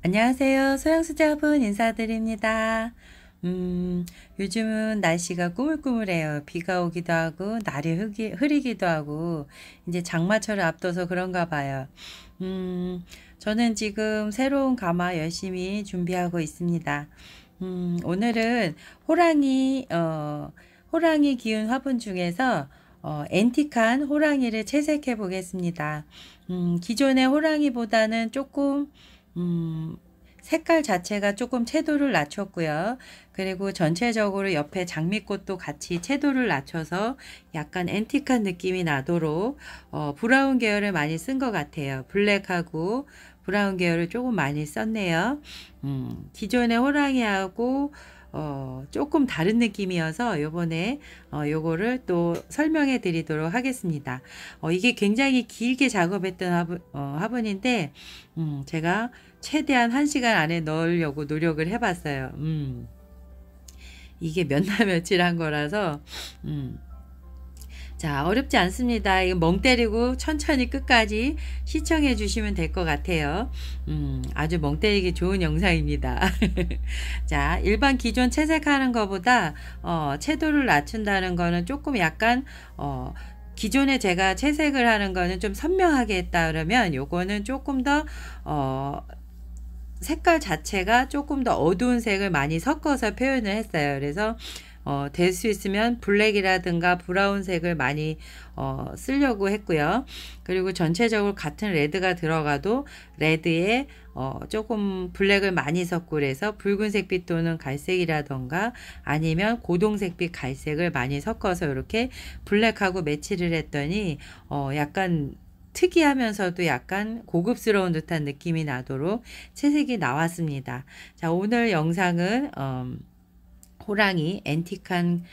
안녕하세요. 소양수자분 인사드립니다. 요즘은 날씨가 꾸물꾸물해요. 비가 오기도 하고, 날이 흐리기도 하고, 이제 장마철을 앞둬서 그런가 봐요. 음, 저는 지금 새로운 가마 열심히 준비하고 있습니다. 오늘은 호랑이 기운 화분 중에서 앤틱한 호랑이를 채색해 보겠습니다. 기존의 호랑이보다는 조금 음, 색깔 자체가 조금 채도를 낮췄고요. 그리고 전체적으로 옆에 장미꽃도 같이 채도를 낮춰서 약간 앤틱한 느낌이 나도록 브라운 계열을 많이 쓴 것 같아요. 블랙하고 브라운 계열을 조금 많이 썼네요. 기존의 호랑이하고 조금 다른 느낌이어서 요번에 요거를 또 설명해 드리도록 하겠습니다. 이게 굉장히 길게 작업했던 화분인데 제가 최대한 1시간 안에 넣으려고 노력을 해봤어요. 이게 몇 날 며칠 한 거라서 자, 어렵지 않습니다. 이거 멍 때리고 천천히 끝까지 시청해 주시면 될 것 같아요. 아주 멍 때리기 좋은 영상입니다. 자, 일반 기존 채색하는 것보다 채도를 낮춘다는 거는 조금 약간 기존에 제가 채색을 하는 거는 좀 선명하게 했다 그러면 요거는 조금 더 색깔 자체가 조금 더 어두운 색을 많이 섞어서 표현을 했어요. 그래서 될 수 있으면 블랙이라든가 브라운색을 많이 쓰려고 했고요. 그리고 전체적으로 같은 레드가 들어가도 레드에 조금 블랙을 많이 섞고 그래서 붉은색빛 또는 갈색이라던가 아니면 고동색빛 갈색을 많이 섞어서 이렇게 블랙하고 매치를 했더니 약간 특이하면서도 약간 고급스러운 듯한 느낌이 나도록 채색이 나왔습니다. 자, 오늘 영상은 앤틱한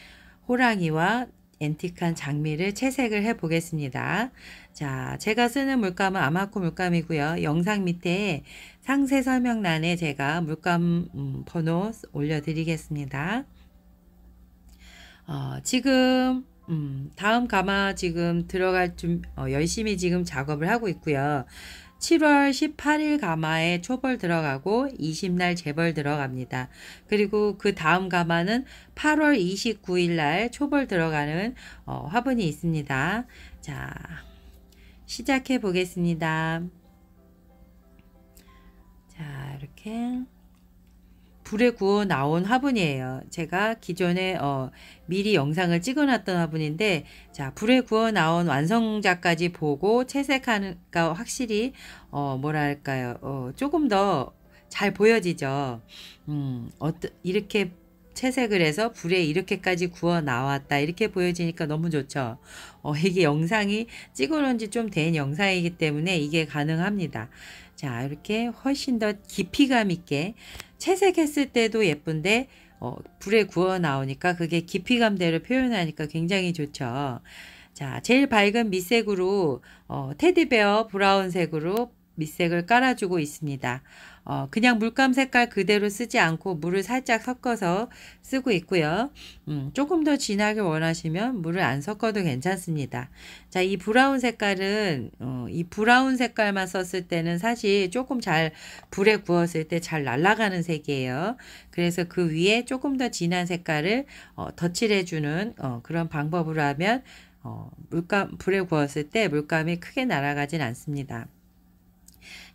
호랑이와 앤틱한 장미를 채색을 해 보겠습니다. 자, 제가 쓰는 물감은 아마코 물감이고요. 영상 밑에 상세 설명란에 제가 물감 번호 올려드리겠습니다. 지금 다음 가마 지금 들어갈 열심히 지금 작업을 하고 있고요. 7월 18일 가마에 초벌 들어가고 20날 재벌 들어갑니다. 그리고 그 다음 가마는 8월 29일 날 초벌 들어가는 화분이 있습니다. 자, 시작해 보겠습니다. 자, 이렇게 불에 구워 나온 화분이에요. 제가 기존에 미리 영상을 찍어놨던 화분인데, 자, 불에 구워 나온 완성자까지 보고 채색하니까 확실히 뭐랄까요, 조금 더 잘 보여지죠. 이렇게 채색을 해서 불에 이렇게까지 구워 나왔다 이렇게 보여지니까 너무 좋죠. 이게 영상이 찍어놓은 지 좀 된 영상이기 때문에 이게 가능합니다. 자, 이렇게 훨씬 더 깊이감 있게 채색했을 때도 예쁜데 불에 구워 나오니까 그게 깊이감대로 표현하니까 굉장히 좋죠. 자, 제일 밝은 밑색으로 테디베어 브라운색으로 밑색을 깔아주고 있습니다. 그냥 물감 색깔 그대로 쓰지 않고 물을 살짝 섞어서 쓰고 있고요. 조금 더 진하게 원하시면 물을 안 섞어도 괜찮습니다. 자, 이 브라운 색깔은 이 브라운 색깔만 썼을 때는 사실 조금 잘 불에 구웠을 때 잘 날아가는 색이에요. 그래서 그 위에 조금 더 진한 색깔을 덧칠해주는 그런 방법으로 하면 불에 구웠을 때 물감이 크게 날아가진 않습니다.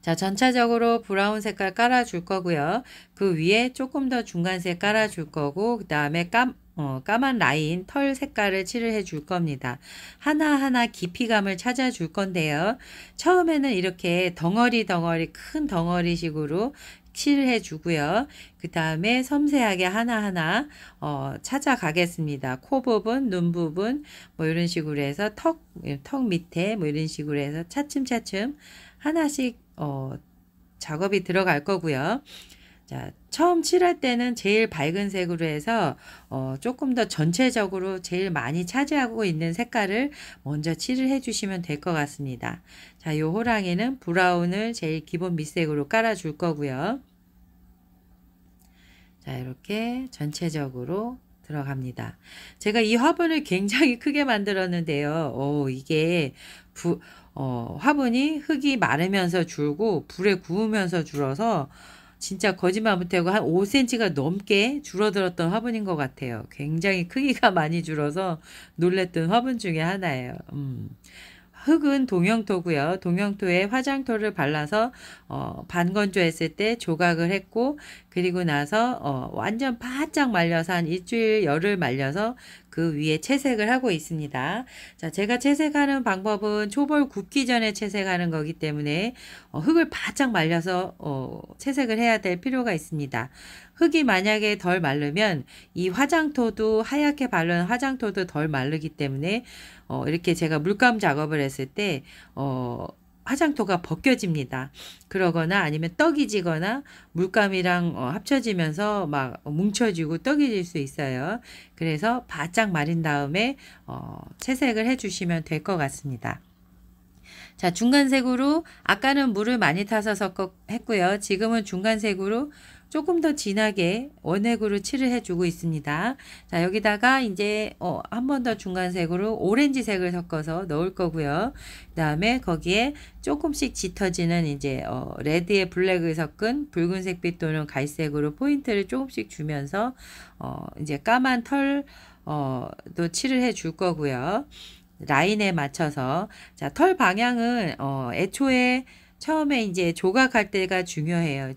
자, 전체적으로 브라운 색깔 깔아줄 거고요. 그 위에 조금 더 중간색 깔아줄 거고, 그 다음에 까만 라인 털 색깔을 칠을 해줄 겁니다. 하나하나 깊이감을 찾아줄 건데요. 처음에는 이렇게 덩어리 큰 덩어리식으로 칠을 해주고요. 그 다음에 섬세하게 하나하나 찾아가겠습니다. 코 부분, 눈 부분 뭐 이런 식으로 해서 턱 밑에 뭐 이런 식으로 해서 차츰차츰 하나씩 작업이 들어갈 거고요. 자, 처음 칠할 때는 제일 밝은 색으로 해서 조금 더 전체적으로 제일 많이 차지하고 있는 색깔을 먼저 칠을 해주시면 될 것 같습니다. 자, 요 호랑이는 브라운을 제일 기본 밑색으로 깔아줄 거고요. 자, 이렇게 전체적으로 들어갑니다. 제가 이 화분을 굉장히 크게 만들었는데요. 이게 화분이 흙이 마르면서 줄고 불에 구우면서 줄어서 진짜 거짓말 못하고 한 5cm가 넘게 줄어들었던 화분인 것 같아요. 굉장히 크기가 많이 줄어서 놀랬던 화분 중에 하나예요. 흙은 동영토고요. 동영토에 화장토를 발라서 반건조했을 때 조각을 했고, 그리고 나서 완전 바짝 말려서 한 일주일 열을 말려서 그 위에 채색을 하고 있습니다. 자, 제가 채색하는 방법은 초벌 굽기 전에 채색하는 거기 때문에 흙을 바짝 말려서 채색을 해야 될 필요가 있습니다. 흙이 만약에 덜 마르면 이 화장토도 하얗게 바른 화장토도 덜 마르기 때문에 이렇게 제가 물감 작업을 했을 때 화장토가 벗겨집니다. 그러거나 아니면 떡이 지거나 물감이랑 합쳐지면서 막 뭉쳐지고 떡이 질 수 있어요. 그래서 바짝 마린 다음에 채색을 해주시면 될 것 같습니다. 자, 중간색으로 아까는 물을 많이 타서 했고요. 지금은 중간색으로 조금 더 진하게 원액으로 칠을 해주고 있습니다. 자, 여기다가 이제 한 번 더 중간색으로 오렌지색을 섞어서 넣을 거고요. 그 다음에 거기에 조금씩 짙어지는 이제 레드에 블랙을 섞은 붉은색빛 또는 갈색으로 포인트를 조금씩 주면서 이제 까만 털도 칠을 해 줄 거고요. 라인에 맞춰서. 자, 털 방향은 애초에 처음에 이제 조각할 때가 중요해요.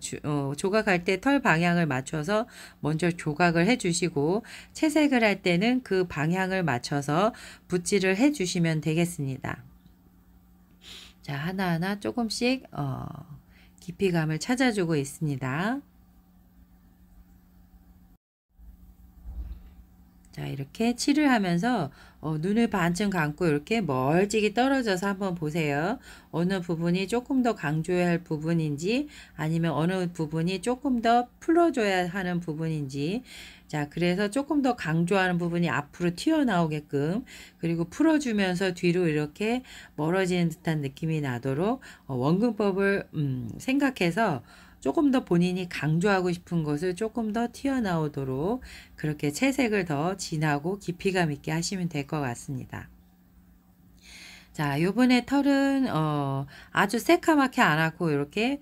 조각할 때 털 방향을 맞춰서 먼저 조각을 해 주시고 채색을 할 때는 그 방향을 맞춰서 붓질을 해 주시면 되겠습니다. 자, 하나하나 조금씩 깊이감을 찾아주고 있습니다. 자, 이렇게 칠을 하면서 눈을 반쯤 감고 이렇게 멀찍이 떨어져서 한번 보세요. 어느 부분이 조금 더 강조해야 할 부분인지 아니면 어느 부분이 조금 더 풀어줘야 하는 부분인지. 자, 그래서 조금 더 강조하는 부분이 앞으로 튀어나오게끔, 그리고 풀어주면서 뒤로 이렇게 멀어지는 듯한 느낌이 나도록 원근법을 생각해서 조금 더 본인이 강조하고 싶은 것을 조금 더 튀어나오도록 그렇게 채색을 더 진하고 깊이감 있게 하시면 될 것 같습니다. 자, 요번에 털은 아주 새카맣게 안 하고 이렇게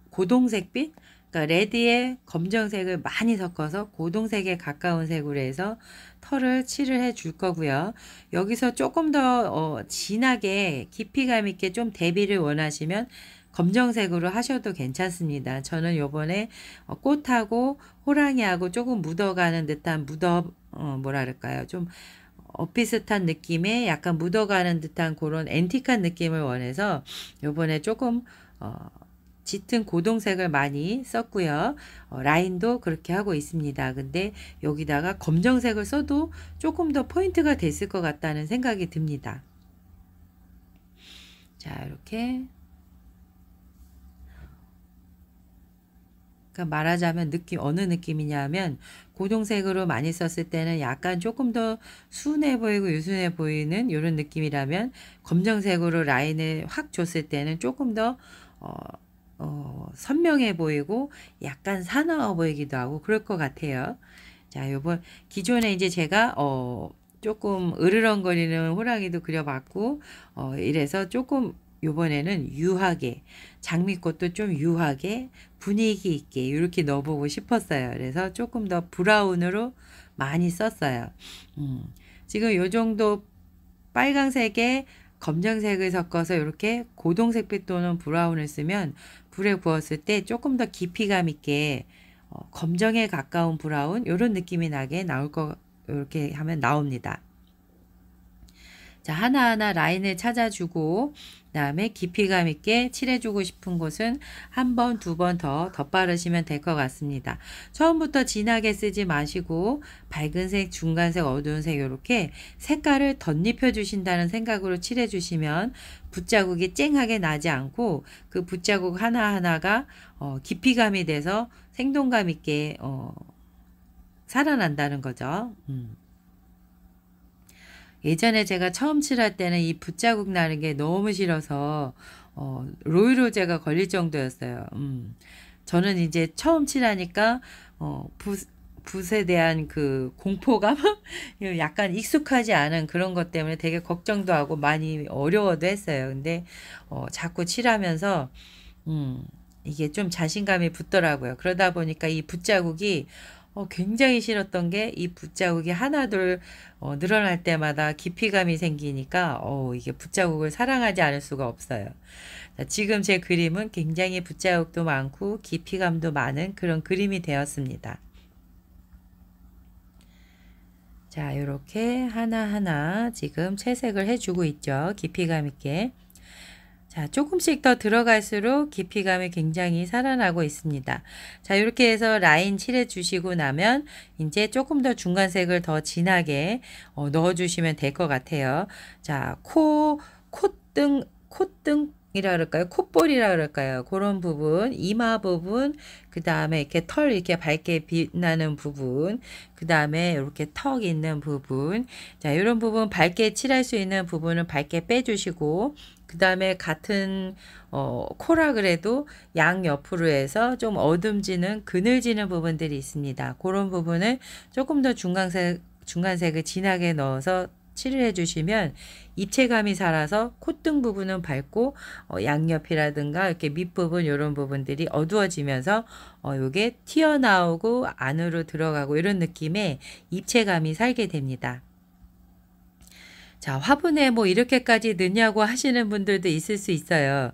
고동색빛, 그러니까 레드에 검정색을 많이 섞어서 고동색에 가까운 색으로 해서 털을 칠을 해 줄 거고요. 여기서 조금 더 진하게 깊이감 있게 좀 대비를 원하시면 검정색으로 하셔도 괜찮습니다. 저는 요번에 꽃하고 호랑이하고 조금 묻어가는 듯한 뭐랄까요, 좀 비슷한 느낌의 약간 묻어가는 듯한 그런 앤틱한 느낌을 원해서 요번에 조금 짙은 고동색을 많이 썼고요. 라인도 그렇게 하고 있습니다. 근데 여기다가 검정색을 써도 조금 더 포인트가 됐을 것 같다는 생각이 듭니다. 자, 이렇게 그러니까 말하자면 어느 느낌이냐 하면 고동색으로 많이 썼을 때는 약간 조금 더 순해 보이고 유순해 보이는 이런 느낌이라면 검정색으로 라인을 확 줬을 때는 조금 더 선명해 보이고 약간 사나워 보이기도 하고 그럴 것 같아요. 자, 요번 기존에 이제 제가 조금 으르렁거리는 호랑이도 그려봤고 이래서 조금 요번에는 유하게 장미꽃도 좀 유하게 분위기 있게 이렇게 넣어보고 싶었어요. 그래서 조금 더 브라운으로 많이 썼어요. 지금 요 정도 빨강색에 검정색을 섞어서 이렇게 고동색빛 또는 브라운을 쓰면 불에 구웠을 때 조금 더 깊이감 있게 검정에 가까운 브라운 이런 느낌이 나게 이렇게 하면 나옵니다. 자, 하나하나 라인을 찾아주고 그다음에 깊이감 있게 칠해주고 싶은 곳은 한 번, 두 번 더 덧바르시면 될 것 같습니다. 처음부터 진하게 쓰지 마시고 밝은색, 중간색, 어두운색 이렇게 색깔을 덧입혀 주신다는 생각으로 칠해주시면 붓자국이 쨍하게 나지 않고 그 붓자국 하나하나가 깊이감이 돼서 생동감 있게 살아난다는 거죠. 예전에 제가 처음 칠할 때는 이 붓자국 나는 게 너무 싫어서 로이로제가 걸릴 정도였어요. 저는 이제 처음 칠하니까 붓에 대한 그 공포감 약간 익숙하지 않은 그런 것 때문에 되게 걱정도 하고 많이 어려워도 했어요. 근데 자꾸 칠하면서 이게 좀 자신감이 붙더라고요. 그러다 보니까 이 붓자국이 굉장히 싫었던 게 이 붓자국이 하나둘 늘어날 때마다 깊이감이 생기니까 이게 붓자국을 사랑하지 않을 수가 없어요. 자, 지금 제 그림은 굉장히 붓자국도 많고 깊이감도 많은 그런 그림이 되었습니다. 자, 이렇게 하나하나 지금 채색을 해주고 있죠. 깊이감 있게. 자, 조금씩 더 들어갈수록 깊이감이 굉장히 살아나고 있습니다. 자, 이렇게 해서 라인 칠해 주시고 나면 이제 조금 더 중간색을 더 진하게 넣어 주시면 될 것 같아요. 자, 콧등이라 그럴까요? 콧볼이라 그럴까요? 그런 부분, 이마 부분, 그 다음에 이렇게 털 이렇게 밝게 빛나는 부분, 그 다음에 이렇게 턱 있는 부분, 자, 이런 부분 밝게 칠할 수 있는 부분은 밝게 빼주시고, 그 다음에 같은 코라 그래도 양 옆으로 해서 좀 어둠지는 그늘지는 부분들이 있습니다. 그런 부분을 조금 더 중간색을 진하게 넣어서 칠을 해주시면 입체감이 살아서 콧등 부분은 밝고 양옆이라든가 이렇게 밑부분 이런 부분들이 어두워지면서 요게 튀어나오고 안으로 들어가고 이런 느낌의 입체감이 살게 됩니다. 자, 화분에 뭐 이렇게까지 넣냐고 하시는 분들도 있을 수 있어요.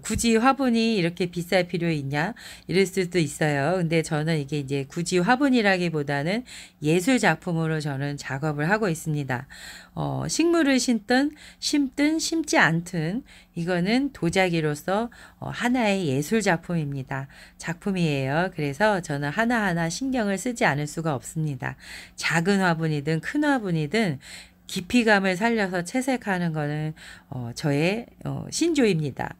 굳이 화분이 이렇게 비쌀 필요 있냐? 이럴 수도 있어요. 근데 저는 이게 이제 굳이 화분이라기보다는 예술 작품으로 저는 작업을 하고 있습니다. 식물을 심든 심지 않든 이거는 도자기로서 하나의 예술 작품입니다. 작품이에요. 그래서 저는 하나하나 신경을 쓰지 않을 수가 없습니다. 작은 화분이든 큰 화분이든 깊이감을 살려서 채색하는 거는 저의 신조입니다.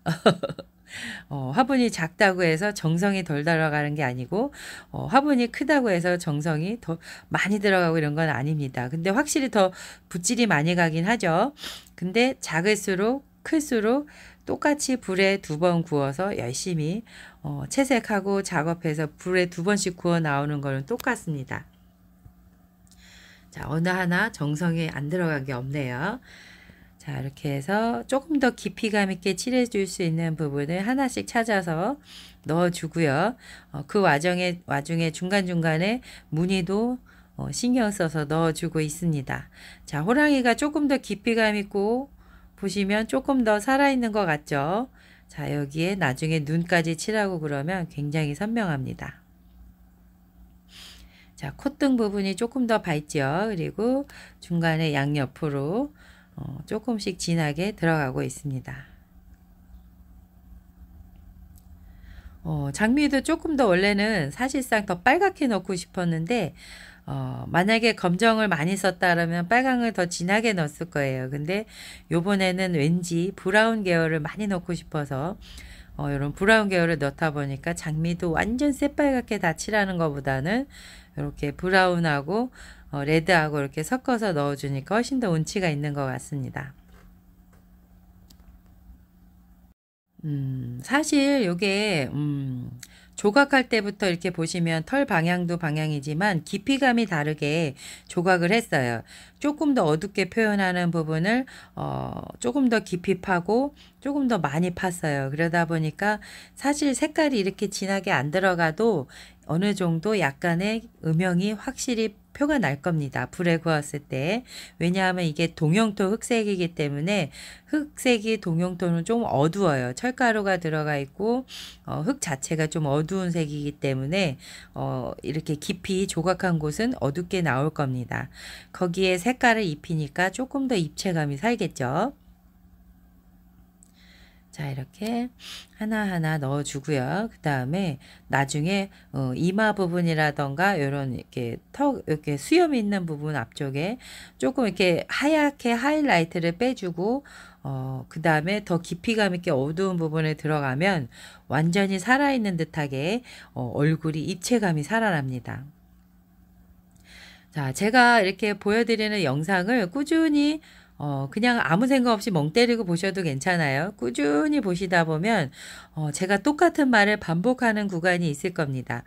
화분이 작다고 해서 정성이 덜 들어가는 게 아니고 화분이 크다고 해서 정성이 더 많이 들어가고 이런 건 아닙니다. 근데 확실히 더 붓질이 많이 가긴 하죠. 근데 작을수록 클수록 똑같이 불에 2번 구워서 열심히 채색하고 작업해서 불에 2번씩 구워 나오는 거는 똑같습니다. 자, 어느 하나 정성이 안 들어간 게 없네요. 자, 이렇게 해서 조금 더 깊이감 있게 칠해 줄 수 있는 부분을 하나씩 찾아서 넣어 주고요. 그 와중에 중간중간에 무늬도 신경 써서 넣어 주고 있습니다. 자, 호랑이가 조금 더 깊이감 있고 보시면 조금 더 살아있는 것 같죠? 자, 여기에 나중에 눈까지 칠하고 그러면 굉장히 선명합니다. 자, 콧등 부분이 조금 더 밝죠. 그리고 중간에 양옆으로 조금씩 진하게 들어가고 있습니다. 장미도 조금 더 원래는 사실상 더 빨갛게 넣고 싶었는데 만약에 검정을 많이 썼다 그러면 빨강을 더 진하게 넣었을 거예요. 근데 요번에는 왠지 브라운 계열을 많이 넣고 싶어서 이런 브라운 계열을 넣다 보니까 장미도 완전 새빨갛게 다 칠하는 것보다는 이렇게 브라운하고 레드하고 이렇게 섞어서 넣어주니까 훨씬 더 운치가 있는 것 같습니다. 사실 요게 조각할 때부터 이렇게 보시면 털 방향도 방향이지만 깊이감이 다르게 조각을 했어요. 조금 더 어둡게 표현하는 부분을 조금 더 깊이 파고 조금 더 많이 팠어요. 그러다 보니까 사실 색깔이 이렇게 진하게 안 들어가도 어느 정도 약간의 음영이 확실히 표가 날 겁니다. 불에 구웠을 때. 왜냐하면 이게 동용토 흑색이기 때문에 흑색이 동용토는 좀 어두워요. 철가루가 들어가 있고 흑 자체가 좀 어두운 색이기 때문에 이렇게 깊이 조각한 곳은 어둡게 나올 겁니다. 거기에 색깔을 입히니까 조금 더 입체감이 살겠죠. 자, 이렇게 하나하나 넣어주고요. 그 다음에 나중에 이마 부분이라던가 이런 이렇게 턱 이렇게 수염 있는 부분 앞쪽에 조금 이렇게 하얗게 하이라이트를 빼주고 그 다음에 더 깊이감 있게 어두운 부분에 들어가면 완전히 살아있는 듯하게 얼굴이 입체감이 살아납니다. 자, 제가 이렇게 보여드리는 영상을 꾸준히 그냥 아무 생각 없이 멍 때리고 보셔도 괜찮아요. 꾸준히 보시다 보면 제가 똑같은 말을 반복하는 구간이 있을 겁니다.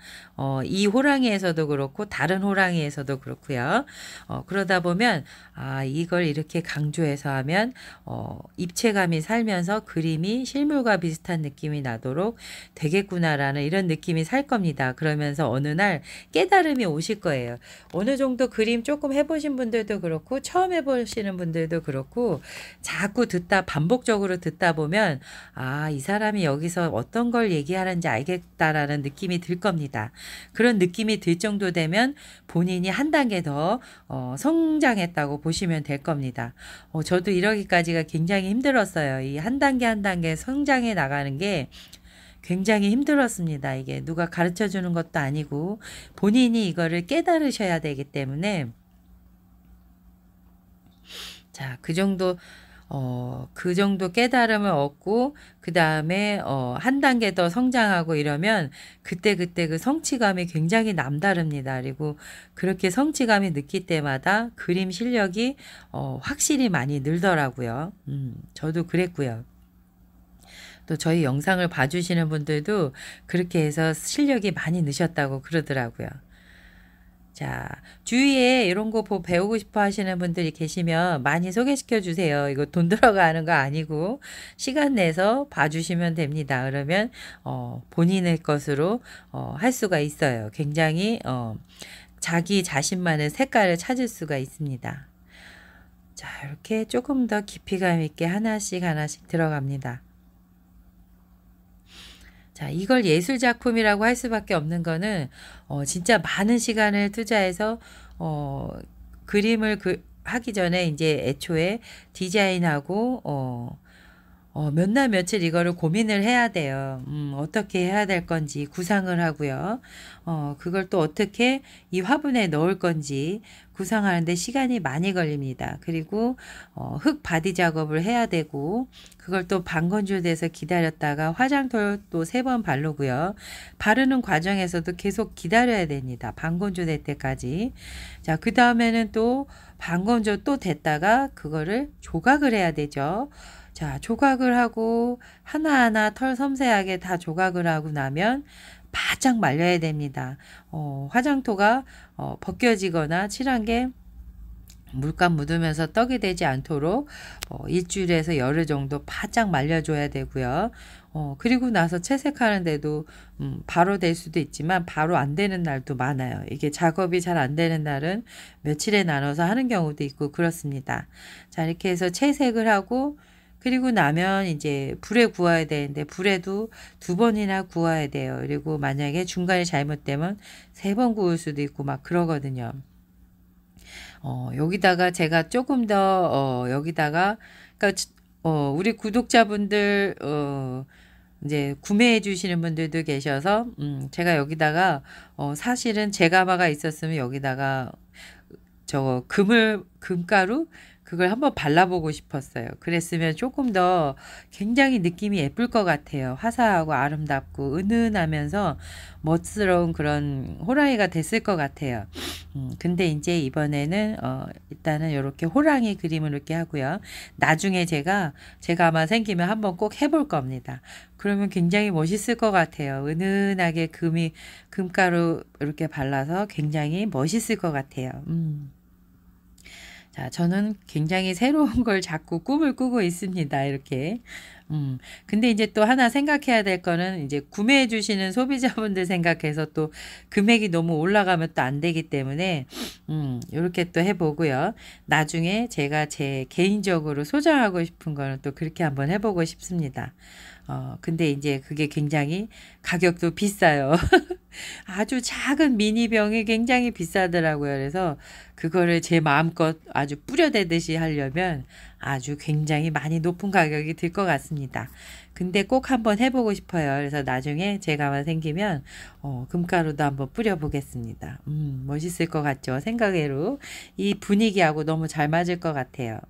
이 호랑이에서도 그렇고 다른 호랑이에서도 그렇고요. 그러다 보면 이걸 이렇게 강조해서 하면 입체감이 살면서 그림이 실물과 비슷한 느낌이 나도록 되겠구나라는 이런 느낌이 살 겁니다. 그러면서 어느 날 깨달음이 오실 거예요. 어느 정도 그림 조금 해보신 분들도 그렇고 처음 해보시는 분들도 그렇고 자꾸 반복적으로 듣다 보면 이 사람이 여기서 어떤 걸 얘기하는지 알겠다라는 느낌이 들 겁니다. 그런 느낌이 들 정도 되면 본인이 한 단계 더 성장했다고 보시면 될 겁니다. 저도 이러기까지가 굉장히 힘들었어요. 이 한 단계 한 단계 성장해 나가는 게 굉장히 힘들었습니다. 이게 누가 가르쳐 주는 것도 아니고 본인이 이거를 깨달으셔야 되기 때문에 자, 그 정도 깨달음을 얻고 그 다음에 한 단계 더 성장하고 이러면 그때 그 성취감이 굉장히 남다릅니다. 그리고 그렇게 성취감이 느낄 때마다 그림 실력이 확실히 많이 늘더라고요. 저도 그랬고요. 또 저희 영상을 봐주시는 분들도 그렇게 해서 실력이 많이 느셨다고 그러더라고요. 자, 주위에 이런 거 배우고 싶어 하시는 분들이 계시면 많이 소개시켜 주세요. 이거 돈 들어가는 거 아니고 시간 내서 봐주시면 됩니다. 그러면 본인의 것으로 할 수가 있어요. 굉장히 자기 자신만의 색깔을 찾을 수가 있습니다. 자, 이렇게 조금 더 깊이감 있게 하나씩 들어갑니다. 자, 이걸 예술 작품이라고 할 수밖에 없는 거는 진짜 많은 시간을 투자해서 그림을 하기 전에 이제 애초에 디자인하고 몇 날 며칠 이거를 고민을 해야 돼요. 어떻게 해야 될 건지 구상을 하고요. 그걸 또 어떻게 이 화분에 넣을 건지 구상하는데 시간이 많이 걸립니다. 그리고 흙 바디 작업을 해야 되고 그걸 또 방건조돼서 기다렸다가 화장토를 또 3번 바르고요. 바르는 과정에서도 계속 기다려야 됩니다. 방건조될 때까지. 자, 그 다음에는 또 방건조 또 됐다가 그거를 조각을 해야 되죠. 자, 조각을 하고 하나하나 털 섬세하게 다 조각을 하고 나면 바짝 말려야 됩니다. 화장토가 벗겨지거나 칠한 게 물감 묻으면서 떡이 되지 않도록 일주일에서 열흘 정도 바짝 말려줘야 되고요. 그리고 나서 채색하는데도 바로 될 수도 있지만 바로 안 되는 날도 많아요. 이게 작업이 잘 안 되는 날은 며칠에 나눠서 하는 경우도 있고 그렇습니다. 자, 이렇게 해서 채색을 하고 그리고 나면 이제 불에 구워야 되는데 불에도 2번이나 구워야 돼요. 그리고 만약에 중간에 잘못되면 3번 구울 수도 있고 막 그러거든요. 여기다가 제가 조금 더 여기다가 그러니까 우리 구독자분들 이제 구매해 주시는 분들도 계셔서 제가 여기다가 사실은 제가마가 있었으면 여기다가 금가루 그걸 한번 발라보고 싶었어요. 그랬으면 조금 더 굉장히 느낌이 예쁠 것 같아요. 화사하고 아름답고 은은하면서 멋스러운 그런 호랑이가 됐을 것 같아요. 근데 이제 이번에는 일단은 이렇게 호랑이 그림을 이렇게 하고요. 나중에 제가 아마 생기면 한번 꼭 해볼 겁니다. 그러면 굉장히 멋있을 것 같아요. 은은하게 금가루 이렇게 발라서 굉장히 멋있을 것 같아요. 자, 저는 굉장히 새로운 걸 자꾸 꿈을 꾸고 있습니다. 이렇게. 근데 이제 또 하나 생각해야 될 거는 이제 구매해 주시는 소비자분들 생각해서 또 금액이 너무 올라가면 또 안 되기 때문에, 이렇게 또 해보고요. 나중에 제가 제 개인적으로 소장하고 싶은 거는 또 그렇게 한번 해보고 싶습니다. 근데 이제 그게 굉장히 가격도 비싸요. 아주 작은 미니병이 굉장히 비싸더라고요. 그래서 그거를 제 마음껏 아주 뿌려대듯이 하려면 아주 굉장히 많이 높은 가격이 들 것 같습니다. 근데 꼭 한번 해보고 싶어요. 그래서 나중에 제가만 생기면 금가루도 한번 뿌려보겠습니다. 멋있을 것 같죠? 생각외로 이 분위기하고 너무 잘 맞을 것 같아요.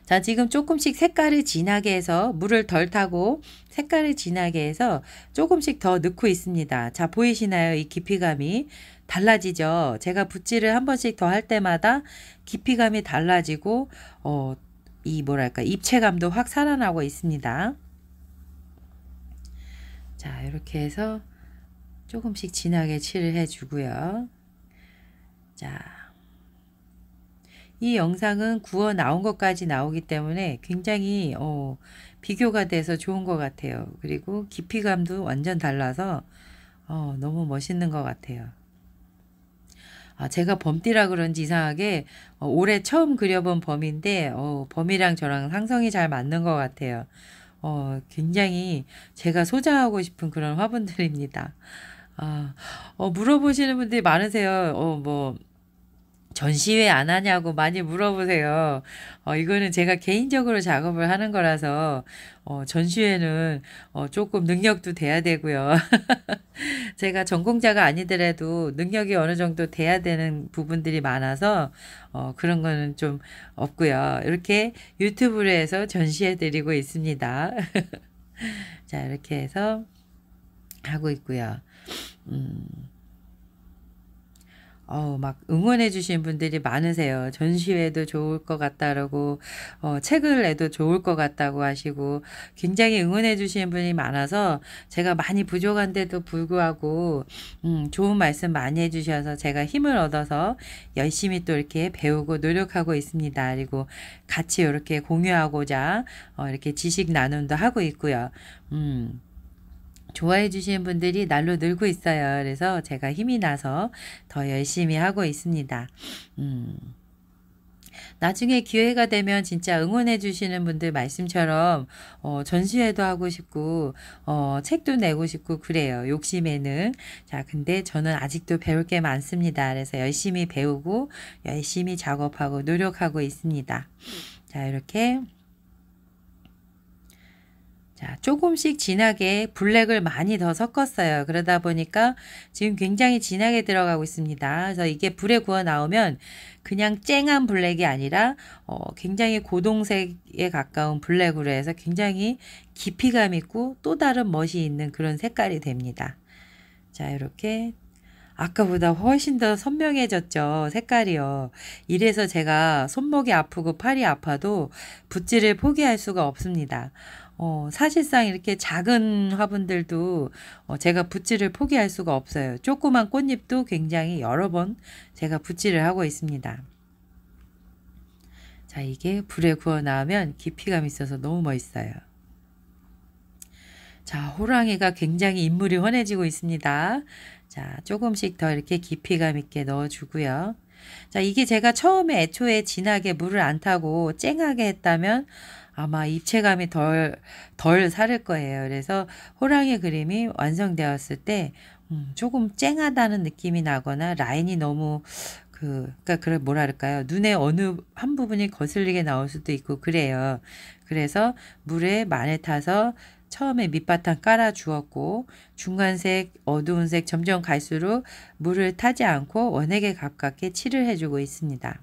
자, 지금 조금씩 색깔을 진하게 해서 물을 덜 타고 색깔을 진하게 해서 조금씩 더 넣고 있습니다. 자, 보이시나요? 이 깊이감이 달라지죠. 제가 붓질을 한 번씩 더 할 때마다 깊이감이 달라지고 이 뭐랄까 입체감도 확 살아나고 있습니다. 자, 이렇게 해서 조금씩 진하게 칠을 해주고요. 자, 이 영상은 구워 나온 것까지 나오기 때문에 굉장히 비교가 돼서 좋은 것 같아요. 그리고 깊이감도 완전 달라서 너무 멋있는 것 같아요. 제가 범띠라 그런지 이상하게 올해 처음 그려본 범인데 범이랑 저랑 상성이 잘 맞는 것 같아요. 굉장히 제가 소장하고 싶은 그런 화분들입니다. 물어보시는 분들이 많으세요. 뭐 전시회 안 하냐고 많이 물어보세요. 이거는 제가 개인적으로 작업을 하는 거라서 전시회는 조금 능력도 돼야 되고요. 제가 전공자가 아니더라도 능력이 어느 정도 돼야 되는 부분들이 많아서 그런 거는 좀 없고요. 이렇게 유튜브로 해서 전시해 드리고 있습니다. 자, 이렇게 해서 하고 있고요. 막 응원해 주신 분들이 많으세요. 전시회도 좋을 것 같다라고, 책을 내도 좋을 것 같다고 하시고, 굉장히 응원해 주시는 분이 많아서 제가 많이 부족한데도 불구하고, 좋은 말씀 많이 해주셔서 제가 힘을 얻어서 열심히 또 이렇게 배우고 노력하고 있습니다. 그리고 같이 이렇게 공유하고자, 이렇게 지식 나눔도 하고 있고요. 좋아해 주시는 분들이 날로 늘고 있어요. 그래서 제가 힘이 나서 더 열심히 하고 있습니다. 나중에 기회가 되면 진짜 응원해 주시는 분들 말씀처럼 전시회도 하고 싶고 책도 내고 싶고 그래요. 욕심에는. 자, 근데 저는 아직도 배울 게 많습니다. 그래서 열심히 배우고 열심히 작업하고 노력하고 있습니다. 자, 이렇게 자, 조금씩 진하게 블랙을 많이 더 섞었어요. 그러다 보니까 지금 굉장히 진하게 들어가고 있습니다. 그래서 이게 불에 구워 나오면 그냥 쨍한 블랙이 아니라 굉장히 고동색에 가까운 블랙으로 해서 굉장히 깊이감 있고 또 다른 멋이 있는 그런 색깔이 됩니다. 자, 이렇게 아까보다 훨씬 더 선명해졌죠. 색깔이요. 이래서 제가 손목이 아프고 팔이 아파도 붓질을 포기할 수가 없습니다. 사실상 이렇게 작은 화분들도 제가 붓질을 포기할 수가 없어요. 조그만 꽃잎도 굉장히 여러 번 제가 붓질을 하고 있습니다. 자, 이게 불에 구워 나오면 깊이감 있어서 너무 멋있어요. 자, 호랑이가 굉장히 인물이 환해지고 있습니다. 자, 조금씩 더 이렇게 깊이감 있게 넣어주고요. 자, 이게 제가 처음에 애초에 진하게 물을 안 타고 쨍하게 했다면 아마 입체감이 덜 사를 거예요. 그래서 호랑이 그림이 완성되었을 때 조금 쨍하다는 느낌이 나거나 라인이 너무 그러니까 그래 뭐라 할까요? 눈에 어느 한 부분이 거슬리게 나올 수도 있고 그래요. 그래서 물에 많이 타서 처음에 밑바탕 깔아 주었고 중간색, 어두운 색 점점 갈수록 물을 타지 않고 원액에 가깝게 칠을 해주고 있습니다.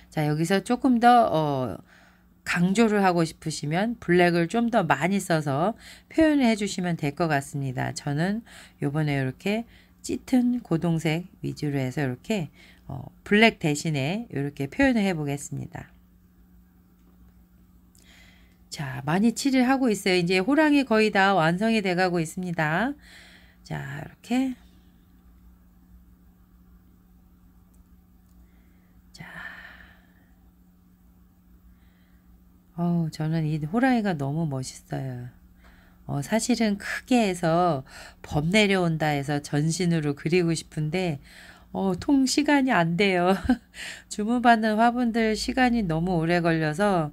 자, 여기서 조금 더 강조를 하고 싶으시면 블랙을 좀 더 많이 써서 표현을 해주시면 될 것 같습니다. 저는 요번에 이렇게 짙은 고동색 위주로 해서 이렇게 블랙 대신에 이렇게 표현을 해 보겠습니다. 자, 많이 칠을 하고 있어요. 이제 호랑이 거의 다 완성이 돼 가고 있습니다. 자, 이렇게 자, 저는 이 호랑이가 너무 멋있어요. 사실은 크게 해서 범 내려온다 해서 전신으로 그리고 싶은데 통 시간이 안 돼요. 주문받는 화분들 시간이 너무 오래 걸려서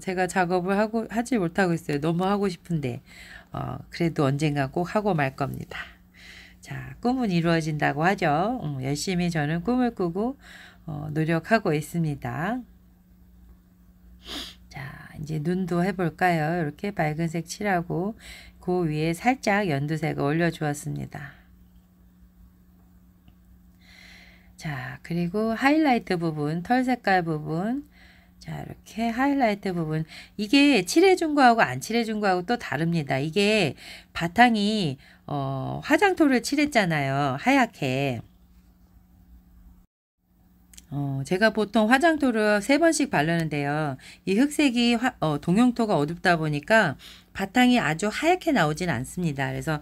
제가 작업을 하지 못하고 있어요. 너무 하고 싶은데 그래도 언젠가 꼭 하고 말 겁니다. 자, 꿈은 이루어진다고 하죠. 열심히 저는 꿈을 꾸고 노력하고 있습니다. 자, 이제 눈도 해볼까요? 이렇게 밝은색 칠하고 그 위에 살짝 연두색을 올려주었습니다. 자, 그리고 하이라이트 부분, 털 색깔 부분 자, 이렇게 하이라이트 부분. 이게 칠해준 거하고 안 칠해준 거하고 또 다릅니다. 이게 바탕이 화장토를 칠했잖아요. 하얗게. 제가 보통 화장토를 3번씩 바르는데요. 이 흑색이 동용토가 어둡다 보니까 바탕이 아주 하얗게 나오진 않습니다. 그래서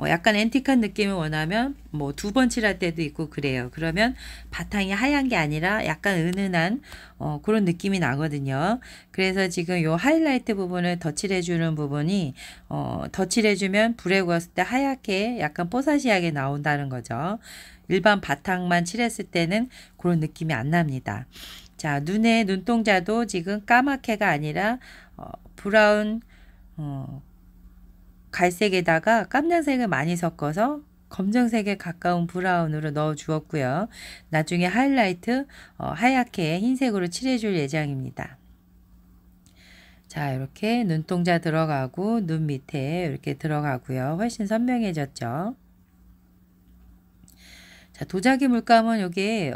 약간 앤틱한 느낌을 원하면 뭐 2번 칠할 때도 있고 그래요. 그러면 바탕이 하얀 게 아니라 약간 은은한 그런 느낌이 나거든요. 그래서 지금 요 하이라이트 부분을 덧칠해 주는 부분이 덧칠해 주면 불에 구웠을 때 하얗게 약간 뽀사시하게 나온다는 거죠. 일반 바탕만 칠했을 때는 그런 느낌이 안 납니다. 자, 눈동자도 지금 까맣게가 아니라 브라운 갈색에다가 깜냥색을 많이 섞어서 검정색에 가까운 브라운으로 넣어 주었고요. 나중에 하이라이트 하얗게 흰색으로 칠해 줄 예정입니다. 자, 이렇게 눈동자 들어가고 눈 밑에 이렇게 들어가고요. 훨씬 선명해졌죠. 자, 도자기 물감은 요게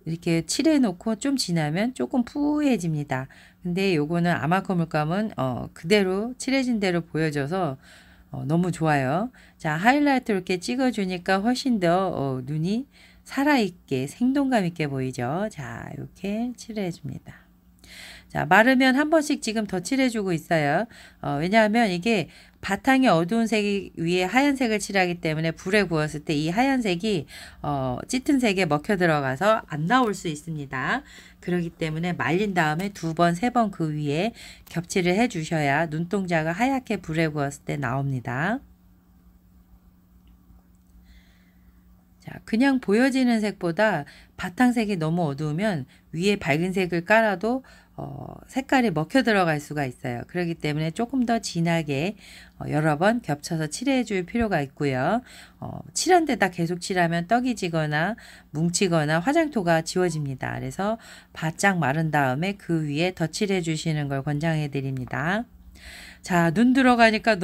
이렇게 칠해 놓고 좀 지나면 조금 푸해집니다. 근데 요거는 아마코 물감은 그대로 칠해진 대로 보여져서 너무 좋아요. 자, 하이라이트 이렇게 찍어 주니까 훨씬 더 눈이 살아있게 생동감 있게 보이죠. 자, 이렇게 칠해 줍니다. 자, 마르면 한 번씩 지금 더 칠해주고 있어요. 왜냐하면 이게 바탕이 어두운 색이 위에 하얀색을 칠하기 때문에 불에 구웠을 때 이 하얀색이 짙은 색에 먹혀 들어가서 안 나올 수 있습니다. 그렇기 때문에 말린 다음에 2번, 3번 그 위에 겹칠을 해 주셔야 눈동자가 하얗게 불에 구웠을 때 나옵니다. 자, 그냥 보여지는 색보다 바탕색이 너무 어두우면 위에 밝은 색을 깔아도 색깔이 먹혀 들어갈 수가 있어요. 그렇기 때문에 조금 더 진하게 여러 번 겹쳐서 칠해 줄 필요가 있고요. 칠한 데다 계속 칠하면 떡이 지거나 뭉치거나 화장토가 지워집니다. 그래서 바짝 마른 다음에 그 위에 덧칠해 주시는 걸 권장해 드립니다. 자, 눈 들어가니까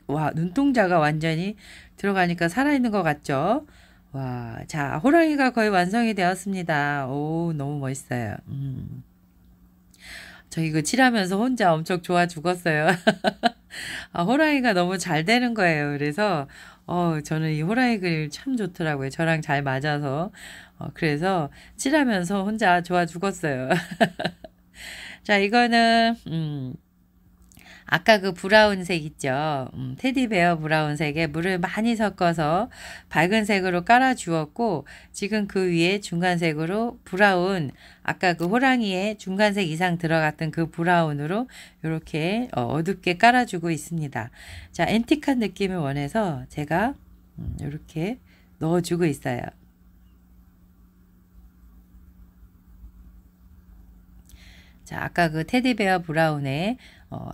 와, 눈동자가 완전히 들어가니까 살아있는 것 같죠? 와, 자, 호랑이가 거의 완성이 되었습니다. 오, 너무 멋있어요. 저 이거 칠하면서 혼자 엄청 좋아 죽었어요. 아, 호랑이가 너무 잘 되는 거예요. 그래서 저는 이 호랑이 그림 참 좋더라고요. 저랑 잘 맞아서. 그래서 칠하면서 혼자 좋아 죽었어요. 자, 이거는 아까 그 브라운색 있죠. 테디베어 브라운색에 물을 많이 섞어서 밝은 색으로 깔아 주었고 지금 그 위에 중간색으로 브라운 아까 그 호랑이의 중간색 이상 들어갔던 그 브라운으로 이렇게 어둡게 깔아주고 있습니다. 자, 앤틱한 느낌을 원해서 제가 이렇게 넣어주고 있어요. 자, 아까 그 테디베어 브라운에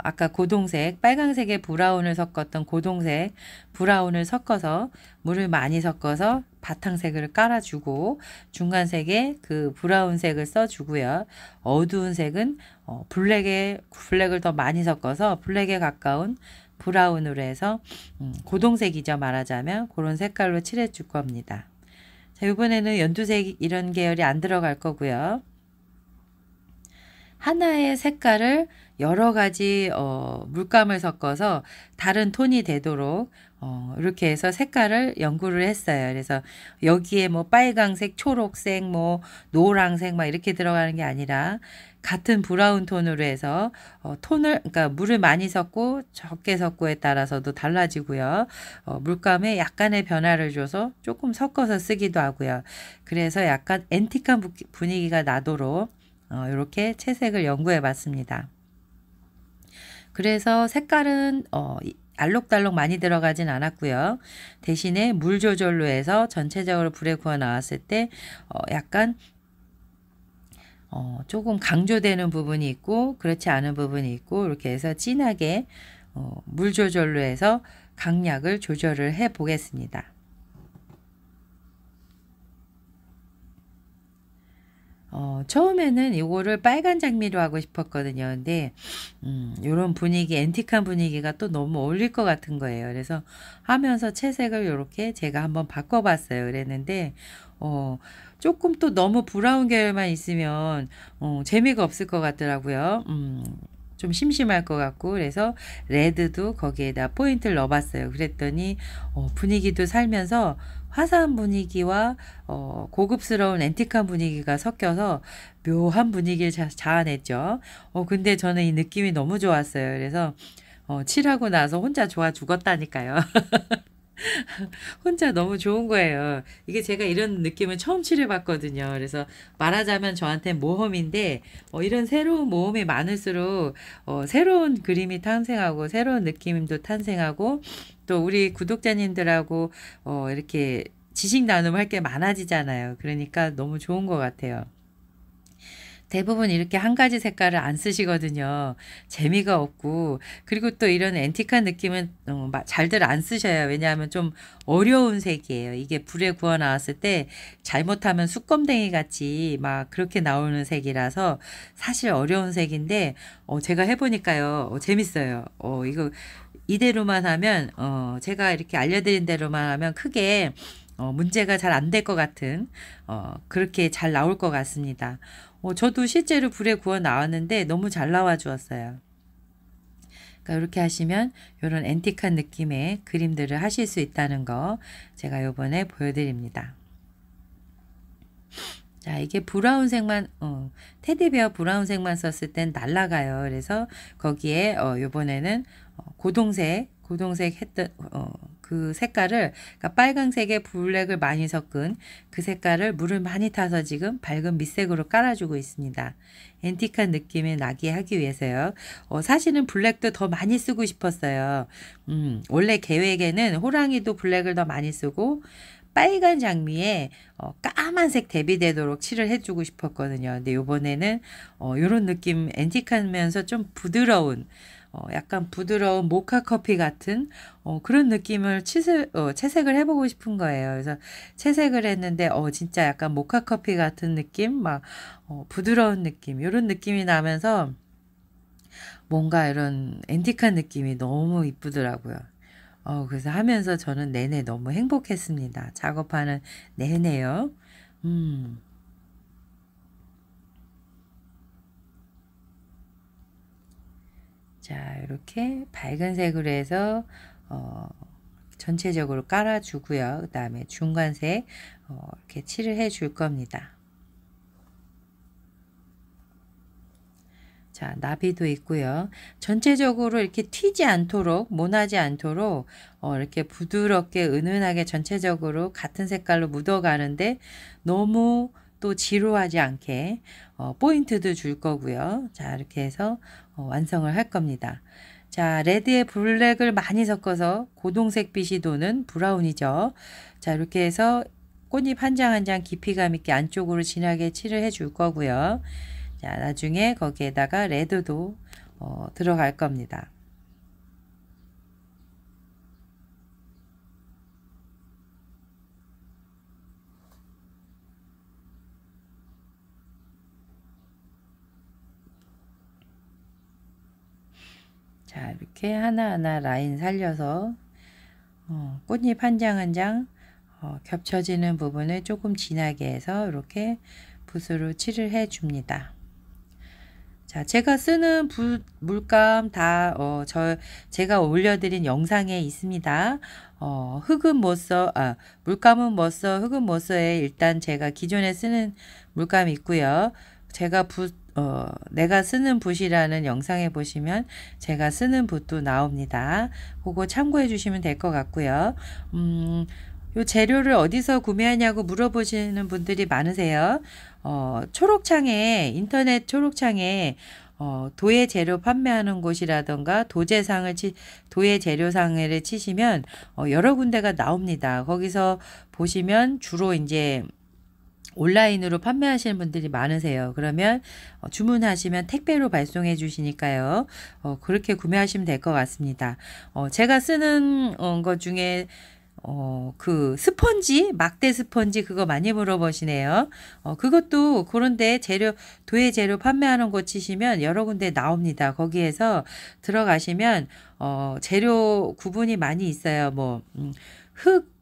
아까 고동색, 빨강색에 브라운을 섞었던 고동색, 브라운을 섞어서 물을 많이 섞어서 바탕색을 깔아주고 중간색에 그 브라운색을 써주고요. 어두운 색은 블랙을 더 많이 섞어서 블랙에 가까운 브라운으로 해서 고동색이죠. 말하자면 그런 색깔로 칠해 줄 겁니다. 자, 이번에는 연두색 이런 계열이 안 들어갈 거고요. 하나의 색깔을 여러 가지 물감을 섞어서 다른 톤이 되도록 이렇게 해서 색깔을 연구를 했어요. 그래서 여기에 뭐 빨강색, 초록색, 뭐 노랑색 막 이렇게 들어가는 게 아니라 같은 브라운 톤으로 해서 그러니까 물을 많이 섞고 적게 섞고에 따라서도 달라지고요. 물감에 약간의 변화를 줘서 조금 섞어서 쓰기도 하고요. 그래서 약간 앤틱한 분위기가 나도록 이렇게 채색을 연구해 봤습니다. 그래서 색깔은 알록달록 많이 들어가진 않았고요. 대신에 물 조절로 해서 전체적으로 불에 구워 나왔을 때 약간 조금 강조되는 부분이 있고 그렇지 않은 부분이 있고 이렇게 해서 진하게 물 조절로 해서 강약을 조절을 해 보겠습니다. 처음에는 이거를 빨간 장미로 하고 싶었거든요. 근데 요런 분위기, 앤틱한 분위기가 또 너무 어울릴 것 같은 거예요. 그래서 하면서 채색을 요렇게 제가 한번 바꿔봤어요. 그랬는데 조금 또 너무 브라운 계열만 있으면 재미가 없을 것 같더라고요. 좀 심심할 것 같고, 그래서 레드도 거기에다 포인트를 넣어봤어요. 그랬더니 분위기도 살면서 화사한 분위기와 고급스러운 앤틱한 분위기가 섞여서 묘한 분위기를 자아냈죠. 근데 저는 이 느낌이 너무 좋았어요. 그래서 칠하고 나서 혼자 좋아 죽었다니까요. 혼자 너무 좋은 거예요. 이게 제가 이런 느낌을 처음 칠해봤거든요. 그래서 말하자면 저한테 모험인데 이런 새로운 모험이 많을수록 새로운 그림이 탄생하고 새로운 느낌도 탄생하고 또 우리 구독자님들하고 이렇게 지식 나눔할 게 많아지잖아요. 그러니까 너무 좋은 것 같아요. 대부분 이렇게 한 가지 색깔을 안 쓰시거든요. 재미가 없고, 그리고 또 이런 앤틱한 느낌은 잘들 안 쓰셔요. 왜냐하면 좀 어려운 색이에요. 이게 불에 구워 나왔을 때 잘못하면 숯검댕이 같이 막 그렇게 나오는 색이라서 사실 어려운 색인데, 제가 해보니까요, 재밌어요. 이거 이대로만 하면, 제가 이렇게 알려드린 대로만 하면 크게 문제가 잘 안 될 것 같은, 그렇게 잘 나올 것 같습니다. 저도 실제로 불에 구워 나왔는데 너무 잘 나와 주었어요. 그러니까 이렇게 하시면 이런 앤틱한 느낌의 그림들을 하실 수 있다는 거 제가 요번에 보여드립니다. 자, 이게 브라운색만, 테디베어 브라운색만 썼을 땐 날라가요. 그래서 거기에, 요번에는, 고동색 했던, 그 색깔을, 그러니까 빨강색에 블랙을 많이 섞은 그 색깔을 물을 많이 타서 지금 밝은 밑색으로 깔아주고 있습니다. 앤틱한 느낌이 나게 하기 위해서요. 사실은 블랙도 더 많이 쓰고 싶었어요. 원래 계획에는 호랑이도 블랙을 더 많이 쓰고, 빨간 장미에 까만색 대비되도록 칠을 해주고 싶었거든요. 근데 요번에는 요런 느낌 앤틱하면서 좀 부드러운 약간 부드러운 모카 커피 같은 그런 느낌을 채색을 해보고 싶은 거예요. 그래서 채색을 했는데 진짜 약간 모카 커피 같은 느낌 막 부드러운 느낌 요런 느낌이 나면서 뭔가 이런 앤틱한 느낌이 너무 이쁘더라고요. 그래서 하면서 저는 내내 너무 행복했습니다. 작업하는 내내요. 음, 자, 이렇게 밝은 색으로 해서, 어, 전체적으로 깔아주고요. 그 다음에 중간색, 이렇게 칠을 해 줄 겁니다. 자, 나비도 있고요. 전체적으로 이렇게 튀지 않도록, 모나지 않도록, 이렇게 부드럽게, 은은하게 전체적으로 같은 색깔로 묻어가는데, 너무 또 지루하지 않게, 포인트도 줄 거고요. 자, 이렇게 해서, 완성을 할 겁니다. 자, 레드에 블랙을 많이 섞어서 고동색 빛이 도는 브라운이죠. 자, 이렇게 해서 꽃잎 한 장 한 장 깊이감 있게 안쪽으로 진하게 칠을 해 줄 거고요. 자, 나중에 거기에다가 레드도 들어갈 겁니다. 자, 이렇게 하나하나 라인 살려서 꽃잎 한 장 한 장 겹쳐지는 부분을 조금 진하게 해서 이렇게 붓으로 칠을 해 줍니다. 자, 제가 쓰는 물감 다, 제가 올려드린 영상에 있습니다. 흙은 못 써, 물감은 못 써, 흙은 못 써에 일단 제가 기존에 쓰는 물감이 있고요. 제가 내가 쓰는 붓이라는 영상에 보시면 제가 쓰는 붓도 나옵니다. 그거 참고해 주시면 될 것 같고요. 요 재료를 어디서 구매하냐고 물어보시는 분들이 많으세요. 초록창에, 인터넷 초록창에, 도예 재료 판매하는 곳이라던가 도예 재료상을 치시면, 여러 군데가 나옵니다. 거기서 보시면 주로 이제 온라인으로 판매하시는 분들이 많으세요. 그러면 주문하시면 택배로 발송해 주시니까요. 그렇게 구매하시면 될 것 같습니다. 제가 쓰는 것 중에 그 스펀지, 막대 스펀지 그거 많이 물어보시네요. 그것도 그런데 도예 재료 판매하는 곳 치시면 여러 군데 나옵니다. 거기에서 들어가시면, 재료 구분이 많이 있어요. 뭐, 흙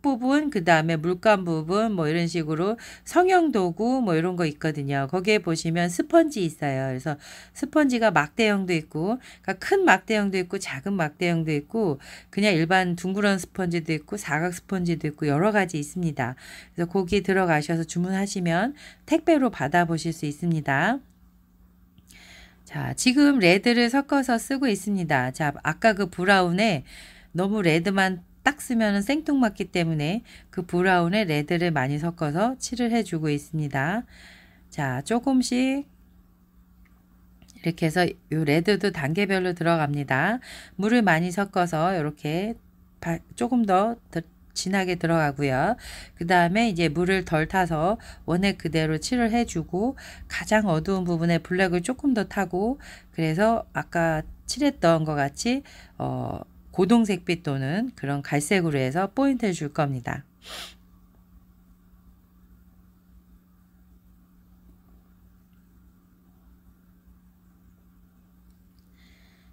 부분, 그 다음에 물감 부분, 뭐 이런 식으로 성형 도구, 뭐 이런 거 있거든요. 거기에 보시면 스펀지 있어요. 그래서 스펀지가 막대형도 있고, 그러니까 큰 막대형도 있고, 작은 막대형도 있고, 그냥 일반 둥그런 스펀지도 있고, 사각 스펀지도 있고, 여러 가지 있습니다. 그래서 거기 들어가셔서 주문하시면 택배로 받아보실 수 있습니다. 자, 지금 레드를 섞어서 쓰고 있습니다. 자, 아까 그 브라운에 너무 레드만 딱 쓰면 생뚱맞기 때문에 그 브라운에 레드를 많이 섞어서 칠을 해주고 있습니다. 자, 조금씩 이렇게 해서 이 레드도 단계별로 들어갑니다. 물을 많이 섞어서 이렇게 조금 더 진하게 들어가고요. 그 다음에 이제 물을 덜 타서 원액 그대로 칠을 해주고 가장 어두운 부분에 블랙을 조금 더 타고 그래서 아까 칠했던 것 같이 고동색빛 또는 그런 갈색으로 해서 포인트를 줄 겁니다.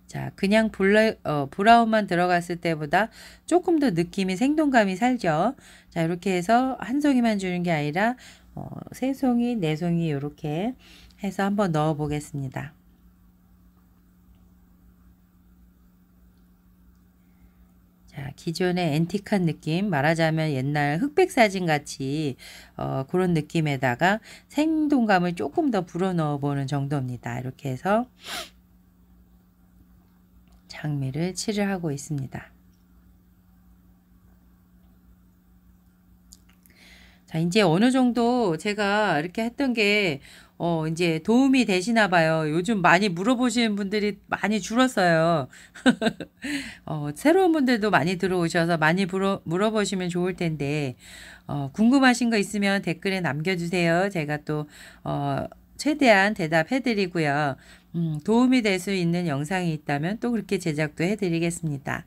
자, 그냥 브라운만 들어갔을 때보다 조금 더 느낌이 생동감이 살죠. 자, 이렇게 해서 한 송이만 주는 게 아니라 세 송이, 네 송이 이렇게 해서 한번 넣어 보겠습니다. 자, 기존의 앤틱한 느낌, 말하자면 옛날 흑백 사진 같이 그런 느낌에다가 생동감을 조금 더 불어 넣어 보는 정도입니다. 이렇게 해서 장미를 칠을 하고 있습니다. 자, 이제 어느 정도 제가 이렇게 했던 게 이제 도움이 되시나 봐요. 요즘 많이 물어보시는 분들이 많이 줄었어요. 새로운 분들도 많이 들어오셔서 많이 물어보시면 좋을 텐데, 궁금하신 거 있으면 댓글에 남겨주세요. 제가 또, 최대한 대답해 드리고요. 도움이 될 수 있는 영상이 있다면 또 그렇게 제작도 해 드리겠습니다.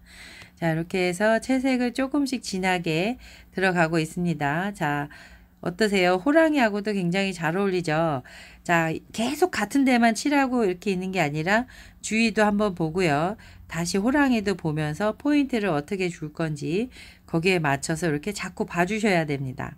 자, 이렇게 해서 채색을 조금씩 진하게 들어가고 있습니다. 자, 어떠세요? 호랑이하고도 굉장히 잘 어울리죠? 자, 계속 같은 데만 칠하고 이렇게 있는 게 아니라 주위도 한번 보고요. 다시 호랑이도 보면서 포인트를 어떻게 줄 건지 거기에 맞춰서 이렇게 자꾸 봐주셔야 됩니다.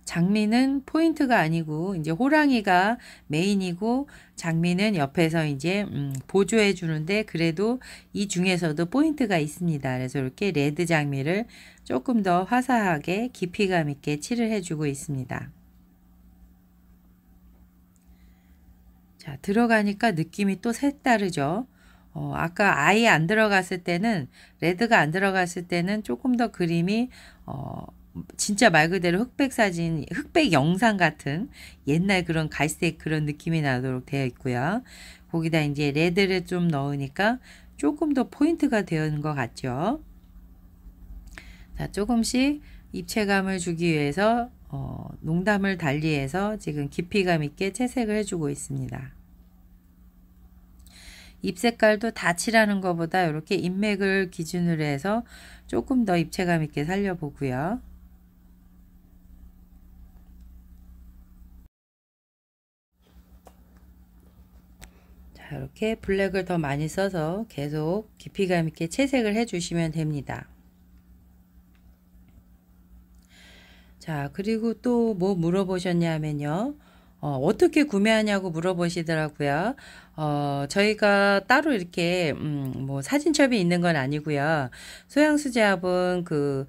장미는 포인트가 아니고 이제 호랑이가 메인이고 장미는 옆에서 이제 보조해 주는데 그래도 이 중에서도 포인트가 있습니다. 그래서 이렇게 레드 장미를 조금 더 화사하게 깊이감 있게 칠을 해주고 있습니다. 자, 들어가니까 느낌이 또 색다르죠. 아까 아예 안 들어갔을 때는 레드가 안 들어갔을 때는 조금 더 그림이 진짜 말 그대로 흑백 사진, 흑백 영상 같은 옛날 그런 갈색 그런 느낌이 나도록 되어 있고요. 거기다 이제 레드를 좀 넣으니까 조금 더 포인트가 되는 것 같죠. 자, 조금씩 입체감을 주기 위해서 농담을 달리해서 지금 깊이감 있게 채색을 해주고 있습니다. 잎 색깔도 다 칠하는 것보다 이렇게 잎맥을 기준으로 해서 조금 더 입체감 있게 살려보고요. 자, 이렇게 블랙을 더 많이 써서 계속 깊이감 있게 채색을 해주시면 됩니다. 자, 그리고 또 뭐 물어보셨냐면요. 어떻게 구매하냐고 물어보시더라고요. 저희가 따로 이렇게, 뭐 사진첩이 있는 건 아니고요. 소양수제합은 그,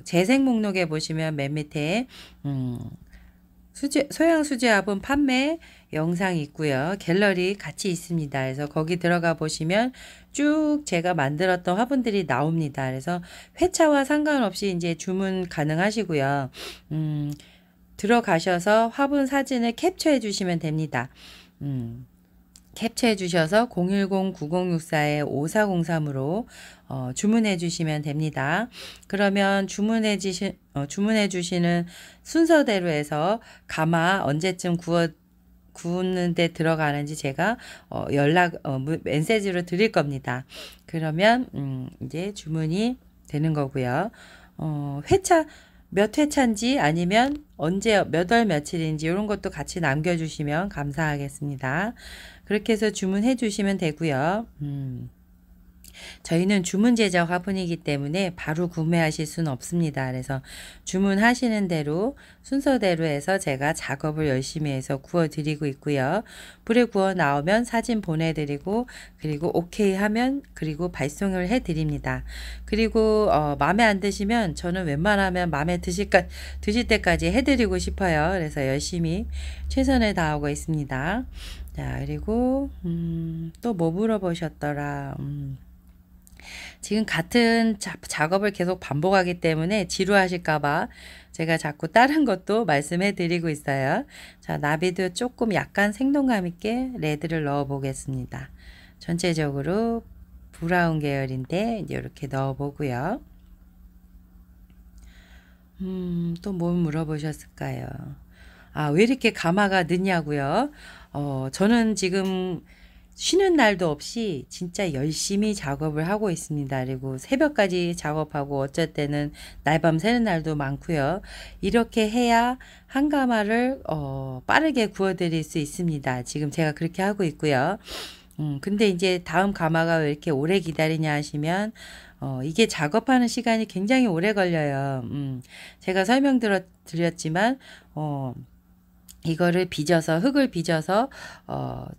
재생 목록에 보시면 맨 밑에, 소양수제합은 판매 영상이 있고요. 갤러리 같이 있습니다. 그래서 거기 들어가 보시면 쭉 제가 만들었던 화분들이 나옵니다. 그래서 회차와 상관없이 이제 주문 가능하시고요. 들어가셔서 화분 사진을 캡처해 주시면 됩니다. 캡처해 주셔서 010-9064-5403으로 주문해 주시면 됩니다. 그러면 주문해 주시는 순서대로 해서 가마 언제쯤 구우는데 들어가는지 제가 메시지로 드릴 겁니다. 그러면 이제 주문이 되는 거고요. 회차 몇 회차인지 아니면 언제 몇 월 며칠인지 이런 것도 같이 남겨주시면 감사하겠습니다. 그렇게 해서 주문해 주시면 되고요. 저희는 주문 제작 화분이기 때문에 바로 구매하실 수는 없습니다. 그래서 주문하시는 대로 순서대로 해서 제가 작업을 열심히 해서 구워 드리고 있고요. 불에 구워 나오면 사진 보내드리고 그리고 오케이 하면 그리고 발송을 해 드립니다. 그리고 마음에 안 드시면 저는 웬만하면 마음에 드실 때까지 해드리고 싶어요. 그래서 열심히 최선을 다하고 있습니다. 자, 그리고 또 뭐 물어보셨더라. 지금 같은 작업을 계속 반복하기 때문에 지루하실까봐 제가 자꾸 다른 것도 말씀해 드리고 있어요. 자, 나비도 조금 약간 생동감 있게 레드를 넣어 보겠습니다. 전체적으로 브라운 계열인데 이제 이렇게 넣어 보고요. 또 뭘 물어보셨을까요? 아, 왜 이렇게 가마가 늦냐고요? 저는 지금 쉬는 날도 없이 진짜 열심히 작업을 하고 있습니다. 그리고 새벽까지 작업하고 어쩔 때는 날밤 새는 날도 많고요. 이렇게 해야 한 가마를 빠르게 구워 드릴 수 있습니다. 지금 제가 그렇게 하고 있고요. 근데 이제 다음 가마가 왜 이렇게 오래 기다리냐 하시면 이게 작업하는 시간이 굉장히 오래 걸려요. 제가 드렸지만 이거를 빚어서 흙을 빚어서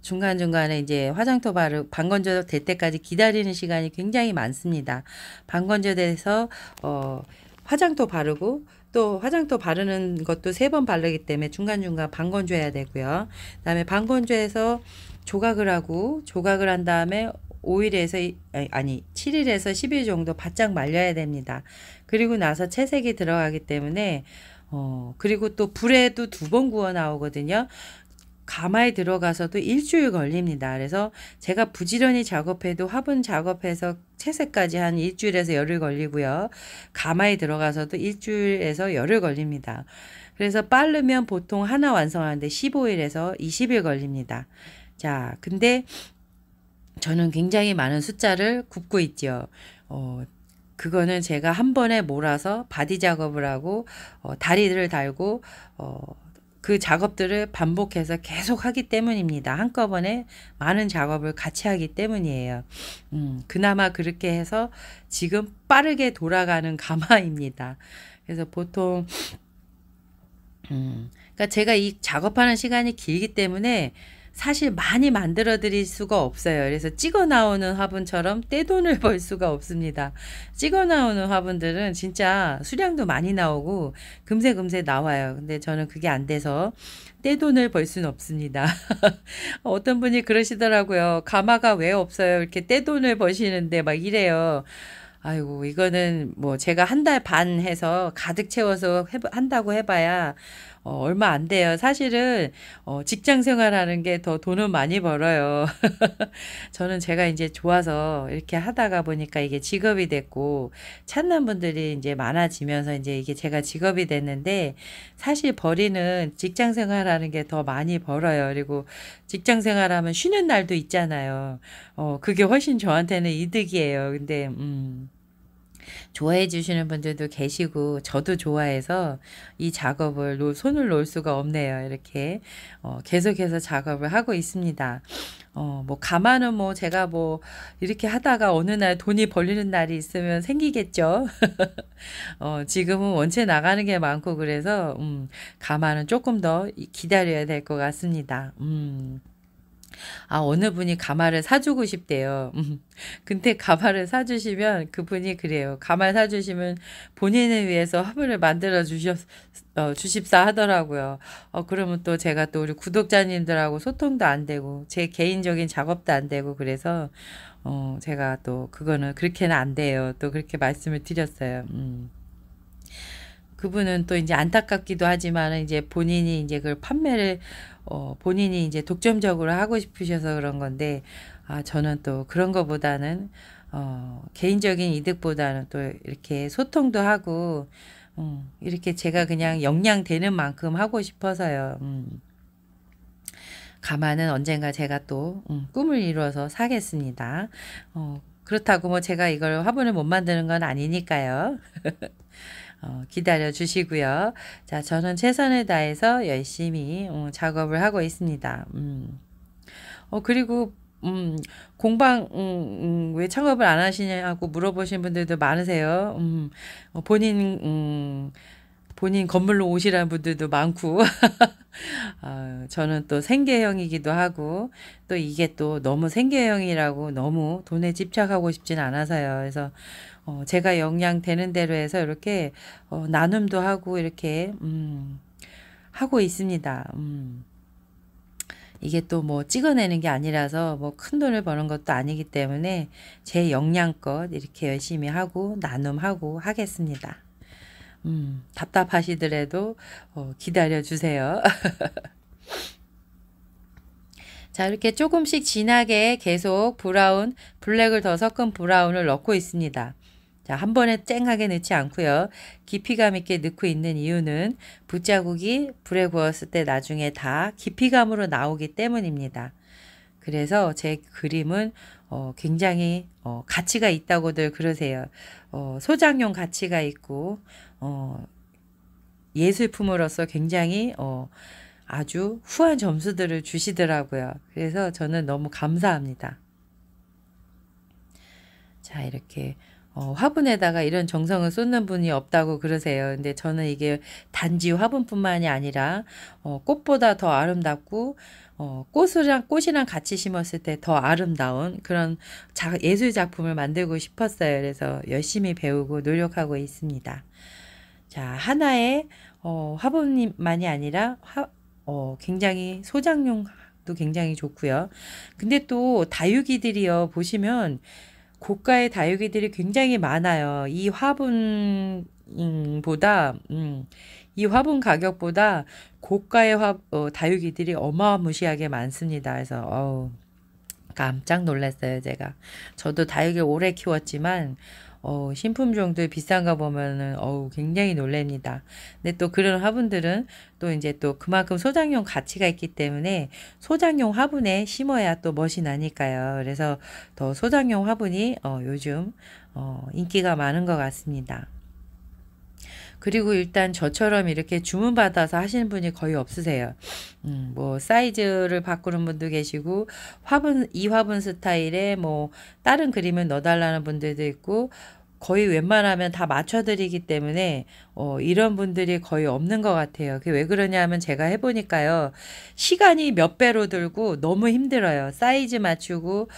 중간중간에 이제 화장토 반건조 될 때까지 기다리는 시간이 굉장히 많습니다. 반건조 돼서 화장토 바르고 또 화장토 바르는 것도 3번 바르기 때문에 중간중간 반건조해야 되고요. 그다음에 반건조해서 조각을 한 다음에 7일에서 10일 정도 바짝 말려야 됩니다. 그리고 나서 채색이 들어가기 때문에 그리고 또 불에도 2번 구워 나오거든요. 가마에 들어가서도 일주일 걸립니다. 그래서 제가 부지런히 작업해도 화분 작업해서 채색까지 한 일주일에서 열흘 걸리고요. 가마에 들어가서도 일주일에서 열흘 걸립니다. 그래서 빠르면 보통 하나 완성하는데 15일에서 20일 걸립니다. 자, 근데 저는 굉장히 많은 숫자를 굽고 있죠. 그거는 제가 한 번에 몰아서 바디 작업을 하고 다리를 달고 그 작업들을 반복해서 계속 하기 때문입니다. 한꺼번에 많은 작업을 같이 하기 때문이에요. 그나마 그렇게 해서 지금 빠르게 돌아가는 가마입니다. 그래서 보통 그러니까 제가 이 작업하는 시간이 길기 때문에 사실 많이 만들어 드릴 수가 없어요. 그래서 찍어 나오는 화분처럼 떼돈을 벌 수가 없습니다. 찍어 나오는 화분들은 진짜 수량도 많이 나오고 금세 나와요. 근데 저는 그게 안 돼서 떼돈을 벌 수는 없습니다. 어떤 분이 그러시더라고요. 가마가 왜 없어요? 이렇게 떼돈을 버시는데 막 이래요. 아이고, 이거는 뭐 제가 한 달 반 해서 가득 채워서 한다고 해봐야 얼마 안 돼요. 사실은 직장 생활하는 게 더 돈은 많이 벌어요. 저는 제가 이제 좋아서 이렇게 하다가 보니까 이게 직업이 됐고 찾는 분들이 이제 많아지면서 이제 이게 제가 직업이 됐는데 사실 벌이는 직장 생활하는 게 더 많이 벌어요. 그리고 직장 생활하면 쉬는 날도 있잖아요. 그게 훨씬 저한테는 이득이에요. 근데 좋아해 주시는 분들도 계시고 저도 좋아해서 이 작업을 손을 놓을 수가 없네요. 이렇게 계속해서 작업을 하고 있습니다. 뭐 가마는 뭐 제가 뭐 이렇게 하다가 어느 날 돈이 벌리는 날이 있으면 생기겠죠. 지금은 원체 나가는 게 많고 그래서 가마는 조금 더 기다려야 될 것 같습니다. 아, 어느 분이 가마를 사주고 싶대요. 근데 가마를 사주시면 그분이 그래요. 가마 사주시면 본인을 위해서 화분을 만들어 주십사 하더라고요. 그러면 또 제가 또 우리 구독자님들하고 소통도 안 되고, 제 개인적인 작업도 안 되고, 그래서, 제가 또 그거는 그렇게는 안 돼요. 또 그렇게 말씀을 드렸어요. 그분은 또 이제 안타깝기도 하지만 이제 본인이 이제 그걸 판매를 본인이 이제 독점적으로 하고 싶으셔서 그런 건데 저는 또 그런 거보다는 개인적인 이득보다는 또 이렇게 소통도 하고 이렇게 제가 그냥 역량 되는 만큼 하고 싶어서요. 가마는 언젠가 제가 또 꿈을 이루어서 사겠습니다. 그렇다고 뭐 제가 이걸 화분을 못 만드는 건 아니니까요. 기다려 주시고요. 자, 저는 최선을 다해서 열심히 작업을 하고 있습니다. 그리고 공방 왜 창업을 안 하시냐고 물어보신 분들도 많으세요. 본인 건물로 오시라는 분들도 많고 저는 또 생계형이기도 하고 또 이게 또 너무 생계형이라고 너무 돈에 집착하고 싶진 않아서요. 그래서 제가 역량 되는 대로 해서 이렇게 나눔도 하고 이렇게 하고 있습니다. 이게 또 뭐 찍어내는 게 아니라서 뭐 큰 돈을 버는 것도 아니기 때문에 제 역량껏 이렇게 열심히 하고 나눔하고 하겠습니다. 답답하시더라도 기다려 주세요. 자, 이렇게 조금씩 진하게 계속 브라운, 블랙을 더 섞은 브라운을 넣고 있습니다. 자, 한 번에 쨍하게 넣지 않고요. 깊이감 있게 넣고 있는 이유는 붓자국이 불에 구웠을 때 나중에 다 깊이감으로 나오기 때문입니다. 그래서 제 그림은 굉장히 가치가 있다고들 그러세요. 소장용 가치가 있고 예술품으로서 굉장히 아주 후한 점수들을 주시더라고요. 그래서 저는 너무 감사합니다. 자, 이렇게 화분에다가 이런 정성을 쏟는 분이 없다고 그러세요. 근데 저는 이게 단지 화분뿐만이 아니라 꽃보다 더 아름답고 꽃이랑 같이 심었을 때 더 아름다운 그런 예술 작품을 만들고 싶었어요. 그래서 열심히 배우고 노력하고 있습니다. 자, 하나의 화분만이 아니라 굉장히 소장용도 굉장히 좋고요. 근데 또 다육이들이요, 보시면 고가의 다육이들이 굉장히 많아요. 이 화분 가격보다 고가의 다육이들이 어마무시하게 많습니다. 그래서 깜짝 놀랐어요, 제가. 저도 다육이를 오래 키웠지만 신품종들 비싼 거 보면은 굉장히 놀랍니다. 근데 또 그런 화분들은 또 이제 또 그만큼 소장용 가치가 있기 때문에 소장용 화분에 심어야 또 멋이 나니까요. 그래서 더 소장용 화분이 요즘 인기가 많은 것 같습니다. 그리고 일단 저처럼 이렇게 주문받아서 하시는 분이 거의 없으세요. 뭐 사이즈를 바꾸는 분도 계시고 이 화분 스타일에 뭐 다른 그림을 넣어달라는 분들도 있고 거의 웬만하면 다 맞춰드리기 때문에 이런 분들이 거의 없는 것 같아요. 그게 왜 그러냐면 제가 해보니까요. 시간이 몇 배로 들고 너무 힘들어요. 사이즈 맞추고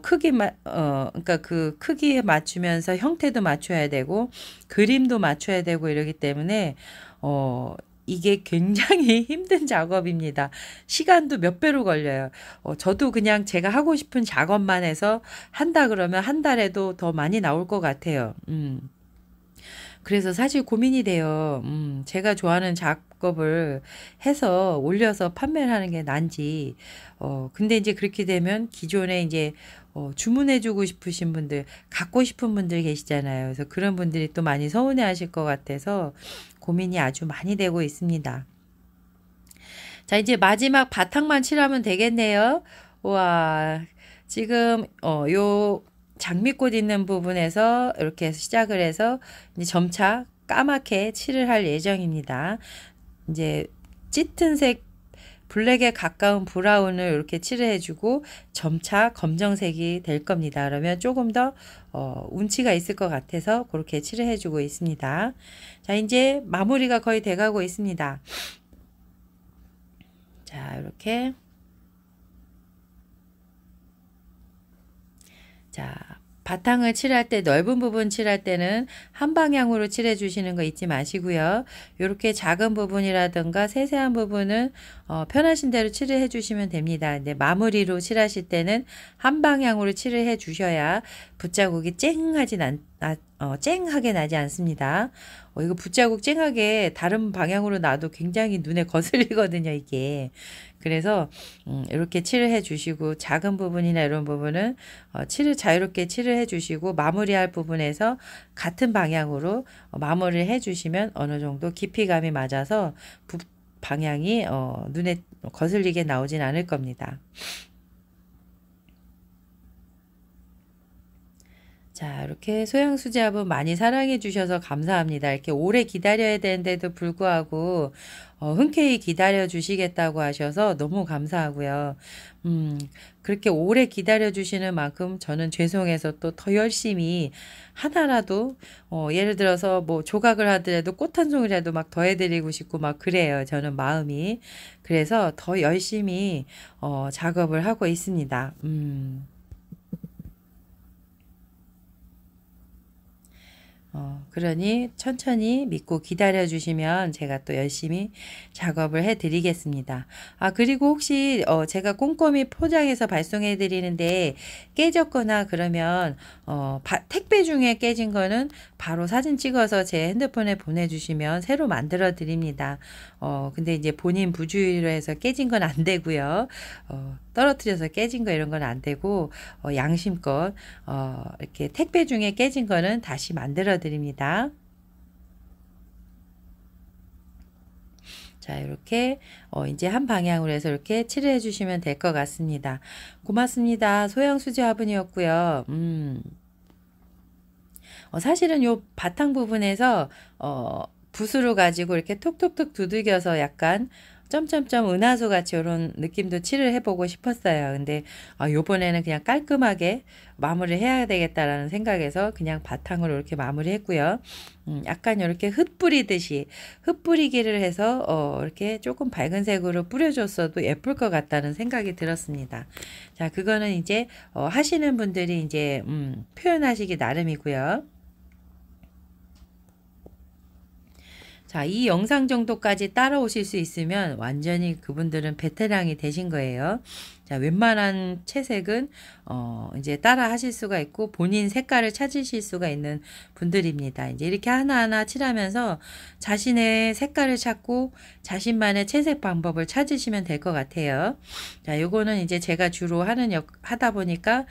그러니까 그 크기에 맞추면서 형태도 맞춰야 되고 그림도 맞춰야 되고 이러기 때문에 이게 굉장히 힘든 작업입니다. 시간도 몇 배로 걸려요. 저도 그냥 제가 하고 싶은 작업만 해서 한다 그러면 한 달에도 더 많이 나올 것 같아요. 그래서 사실 고민이 돼요. 제가 좋아하는 작업을 해서 올려서 판매를 하는 게 난지. 근데 이제 그렇게 되면 기존에 이제 주문해주고 싶으신 분들, 갖고 싶은 분들 계시잖아요. 그래서 그런 분들이 또 많이 서운해 하실 것 같아서 고민이 아주 많이 되고 있습니다. 자, 이제 마지막 바탕만 칠하면 되겠네요. 와, 지금, 요 장미꽃 있는 부분에서 이렇게 시작을 해서 이제 점차 까맣게 칠을 할 예정입니다. 이제 짙은 색 블랙에 가까운 브라운을 이렇게 칠을 해주고 점차 검정색이 될 겁니다. 그러면 조금 더 운치가 있을 것 같아서 그렇게 칠을 해주고 있습니다. 자, 이제 마무리가 거의 돼가고 있습니다. 자, 이렇게 자, 바탕을 칠할 때 넓은 부분 칠할 때는 한 방향으로 칠해 주시는 거 잊지 마시고요. 이렇게 작은 부분이라든가 세세한 부분은 편하신 대로 칠을 해 주시면 됩니다. 근데 마무리로 칠하실 때는 한 방향으로 칠을 해 주셔야 붓자국이 쨍하게 나지 않습니다. 이거 붓자국 쨍하게 다른 방향으로 놔도 굉장히 눈에 거슬리거든요, 이게. 그래서 이렇게 칠을 해 주시고 작은 부분이나 이런 부분은 자유롭게 칠을 해 주시고 마무리할 부분에서 같은 방향으로 마무리를 해 주시면 어느 정도 깊이감이 맞아서 방향이 눈에 거슬리게 나오진 않을 겁니다. 자, 이렇게 소양수제화분 많이 사랑해 주셔서 감사합니다. 이렇게 오래 기다려야 되는데도 불구하고 흔쾌히 기다려 주시겠다고 하셔서 너무 감사하고요. 그렇게 오래 기다려 주시는 만큼 저는 죄송해서 또 더 열심히 하나라도 예를 들어서 뭐 조각을 하더라도 꽃 한 송이라도 막 더 해드리고 싶고 막 그래요. 저는 마음이. 그래서 더 열심히 작업을 하고 있습니다. 그러니 천천히 믿고 기다려 주시면 제가 또 열심히 작업을 해 드리겠습니다. 아, 그리고 혹시 제가 꼼꼼히 포장해서 발송해 드리는데 깨졌거나 그러면 택배 중에 깨진 거는 바로 사진 찍어서 제 핸드폰에 보내주시면 새로 만들어 드립니다. 근데 이제 본인 부주의로 해서 깨진 건 안 되고요. 떨어뜨려서 깨진 거 이런 건 안 되고 양심껏 이렇게 택배 중에 깨진 거는 다시 만들어 드립니다. 자, 이렇게 이제 한 방향으로 해서 이렇게 칠해 주시면 될 것 같습니다. 고맙습니다. 소양수제 화분이었고요. 사실은 요 바탕 부분에서 붓으로 가지고 이렇게 톡톡톡 두들겨서 약간 점점점 은하수 같이 이런 느낌도 칠을 해보고 싶었어요. 근데 요번에는 그냥 깔끔하게 마무리를 해야 되겠다라는 생각에서 그냥 바탕으로 이렇게 마무리했고요. 약간 이렇게 흙 뿌리듯이 흙 뿌리기를 해서 이렇게 조금 밝은 색으로 뿌려줬어도 예쁠 것 같다는 생각이 들었습니다. 자, 그거는 이제 하시는 분들이 이제 표현하시기 나름이고요. 자, 이 영상 정도까지 따라오실 수 있으면 완전히 그분들은 베테랑이 되신 거예요. 자, 웬만한 채색은 이제 따라 하실 수가 있고 본인 색깔을 찾으실 수가 있는 분들입니다. 이제 이렇게 하나하나 칠하면서 자신의 색깔을 찾고 자신만의 채색 방법을 찾으시면 될 것 같아요. 자, 요거는 이제 제가 주로 하다 보니까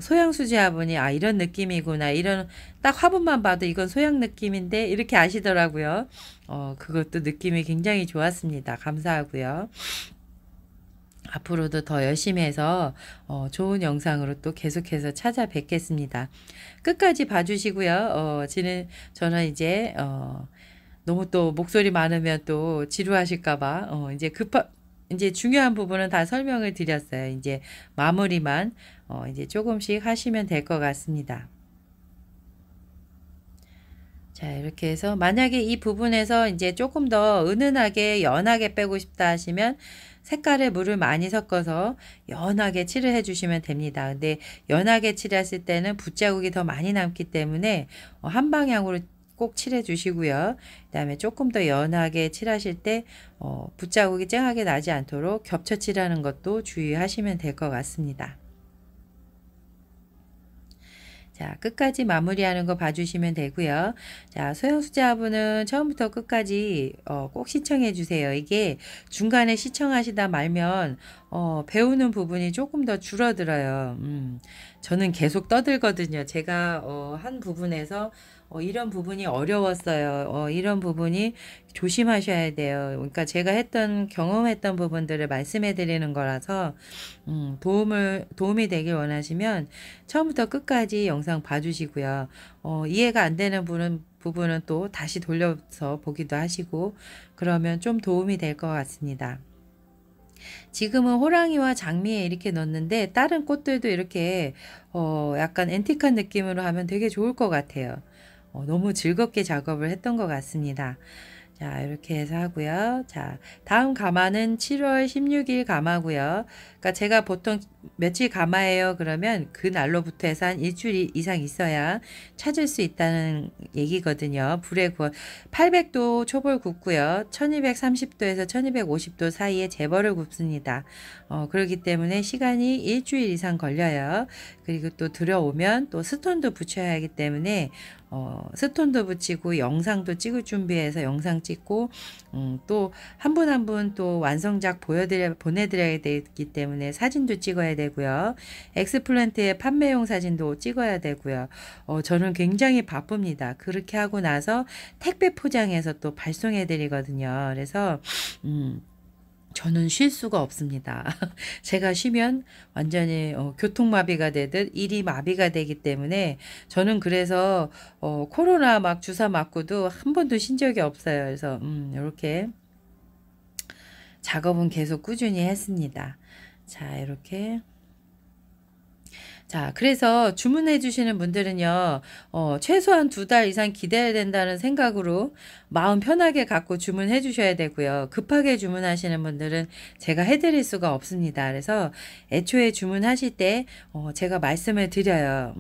소양수지 화분이 이런 느낌이구나, 이런 딱 화분만 봐도 이건 소양 느낌인데 이렇게 아시더라고요. 그것도 느낌이 굉장히 좋았습니다. 감사하고요. 앞으로도 더 열심히 해서 좋은 영상으로 또 계속해서 찾아뵙겠습니다. 끝까지 봐주시고요. 저는 이제 너무 또 목소리 많으면 또 지루하실까봐 이제 중요한 부분은 다 설명을 드렸어요. 이제 마무리만 이제 조금씩 하시면 될 것 같습니다. 자, 이렇게 해서 만약에 이 부분에서 이제 조금 더 은은하게 연하게 빼고 싶다 하시면 색깔에 물을 많이 섞어서 연하게 칠을 해주시면 됩니다. 근데 연하게 칠했을 때는 붓자국이 더 많이 남기 때문에 한 방향으로 꼭 칠해 주시고요. 그 다음에 조금 더 연하게 칠하실 때 붓자국이 쨍하게 나지 않도록 겹쳐 칠하는 것도 주의하시면 될 것 같습니다. 자, 끝까지 마무리하는 거 봐주시면 되고요. 자, 소형수제 화분은 처음부터 끝까지 꼭 시청해 주세요. 이게 중간에 시청하시다 말면 배우는 부분이 조금 더 줄어들어요. 저는 계속 떠들거든요. 제가 한 부분에서 이런 부분이 어려웠어요. 이런 부분이 조심하셔야 돼요. 그러니까 제가 경험했던 부분들을 말씀해 드리는 거라서 도움이 되길 원하시면 처음부터 끝까지 영상 봐주시고요. 이해가 안 되는 부분은 또 다시 돌려서 보기도 하시고 그러면 좀 도움이 될 것 같습니다. 지금은 호랑이와 장미에 이렇게 넣었는데 다른 꽃들도 이렇게 약간 앤틱한 느낌으로 하면 되게 좋을 것 같아요. 너무 즐겁게 작업을 했던 것 같습니다. 자, 이렇게 해서 하고요. 자, 다음 가마는 7월 16일 가마고요. 그러니까 제가 보통 며칠 가마예요. 그러면 그 날로부터 해서 한 일주일 이상 있어야 찾을 수 있다는 얘기거든요. 불에 구워 800도 초벌 굽고요. 1230도에서 1250도 사이에 재벌을 굽습니다. 그렇기 때문에 시간이 일주일 이상 걸려요. 그리고 또 들어오면 또 스톤도 붙여야 하기 때문에 스톤도 붙이고 영상도 찍을 준비해서 영상 찍고 또 한 분 한 분 또 완성작 보내드려야 되기 때문에 사진도 찍어야 되고요. 엑스플랜트의 판매용 사진도 찍어야 되고요. 저는 굉장히 바쁩니다. 그렇게 하고 나서 택배 포장해서 또 발송해 드리거든요. 그래서 저는 쉴 수가 없습니다. 제가 쉬면 완전히 교통마비가 되듯 일이 마비가 되기 때문에 저는 그래서 코로나 막 주사 맞고도 한 번도 쉰 적이 없어요. 그래서 이렇게 작업은 계속 꾸준히 했습니다. 자, 이렇게. 자, 그래서 주문해 주시는 분들은요, 최소한 2달 이상 기다려야 된다는 생각으로 마음 편하게 갖고 주문해 주셔야 되고요. 급하게 주문하시는 분들은 제가 해드릴 수가 없습니다. 그래서 애초에 주문하실 때, 제가 말씀을 드려요.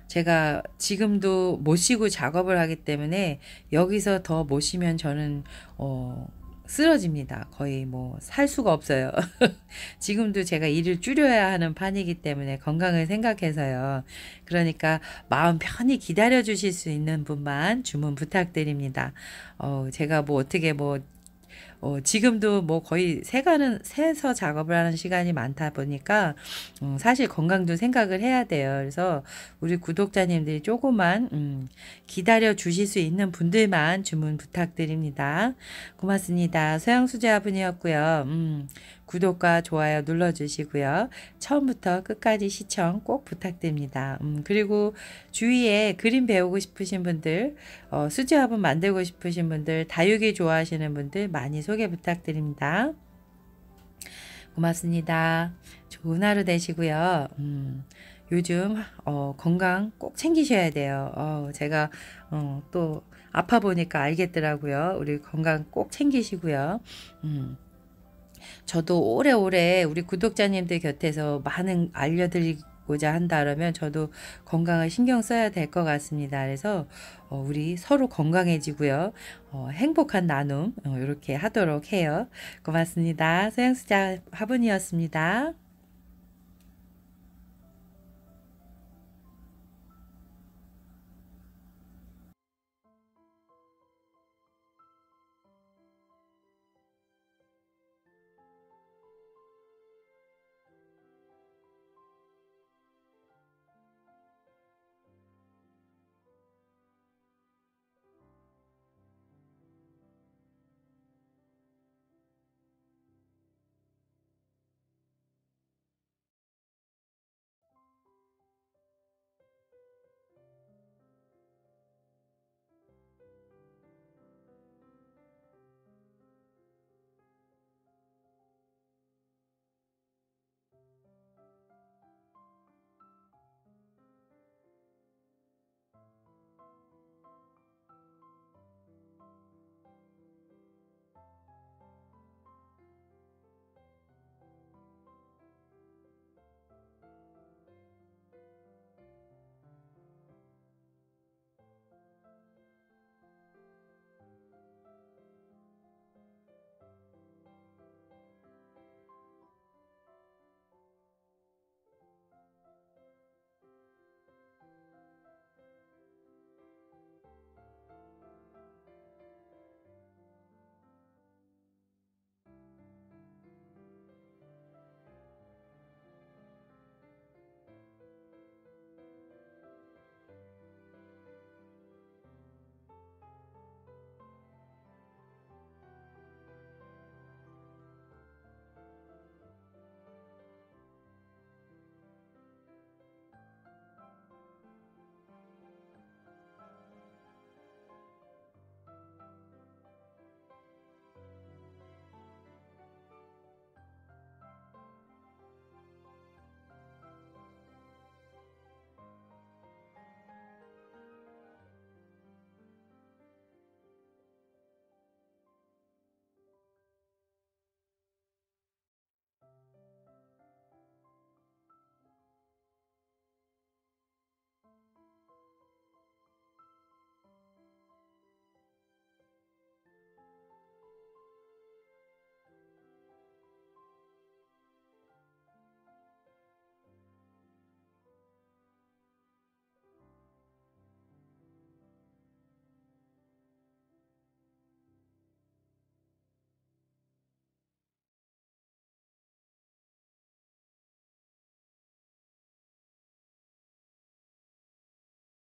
제가 지금도 못 쉬고 작업을 하기 때문에 여기서 더 못 쉬면 저는, 쓰러집니다. 거의 뭐 살 수가 없어요. 지금도 제가 일을 줄여야 하는 판이기 때문에 건강을 생각해서요. 그러니까 마음 편히 기다려 주실 수 있는 분만 주문 부탁드립니다. 제가 뭐 어떻게 뭐 지금도 뭐 거의 새서 작업을 하는 시간이 많다 보니까 사실 건강도 생각을 해야 돼요. 그래서 우리 구독자님들이 조금만 기다려 주실 수 있는 분들만 주문 부탁드립니다. 고맙습니다. 소양수제화분이었고요. 구독과 좋아요 눌러주시고요. 처음부터 끝까지 시청 꼭 부탁드립니다. 그리고 주위에 그림 배우고 싶으신 분들, 수제화분 만들고 싶으신 분들, 다육이 좋아하시는 분들 많이 소개 부탁드립니다. 고맙습니다. 좋은 하루 되시고요. 요즘 건강 꼭 챙기셔야 돼요. 제가 또 아파 보니까 알겠더라고요. 우리 건강 꼭 챙기시고요. 저도 오래오래 우리 구독자님들 곁에서 많은 알려드리고자 한다 그러면 저도 건강을 신경 써야 될 것 같습니다. 그래서 우리 서로 건강해지고요. 행복한 나눔 이렇게 하도록 해요. 고맙습니다. 소양수자 화분이었습니다.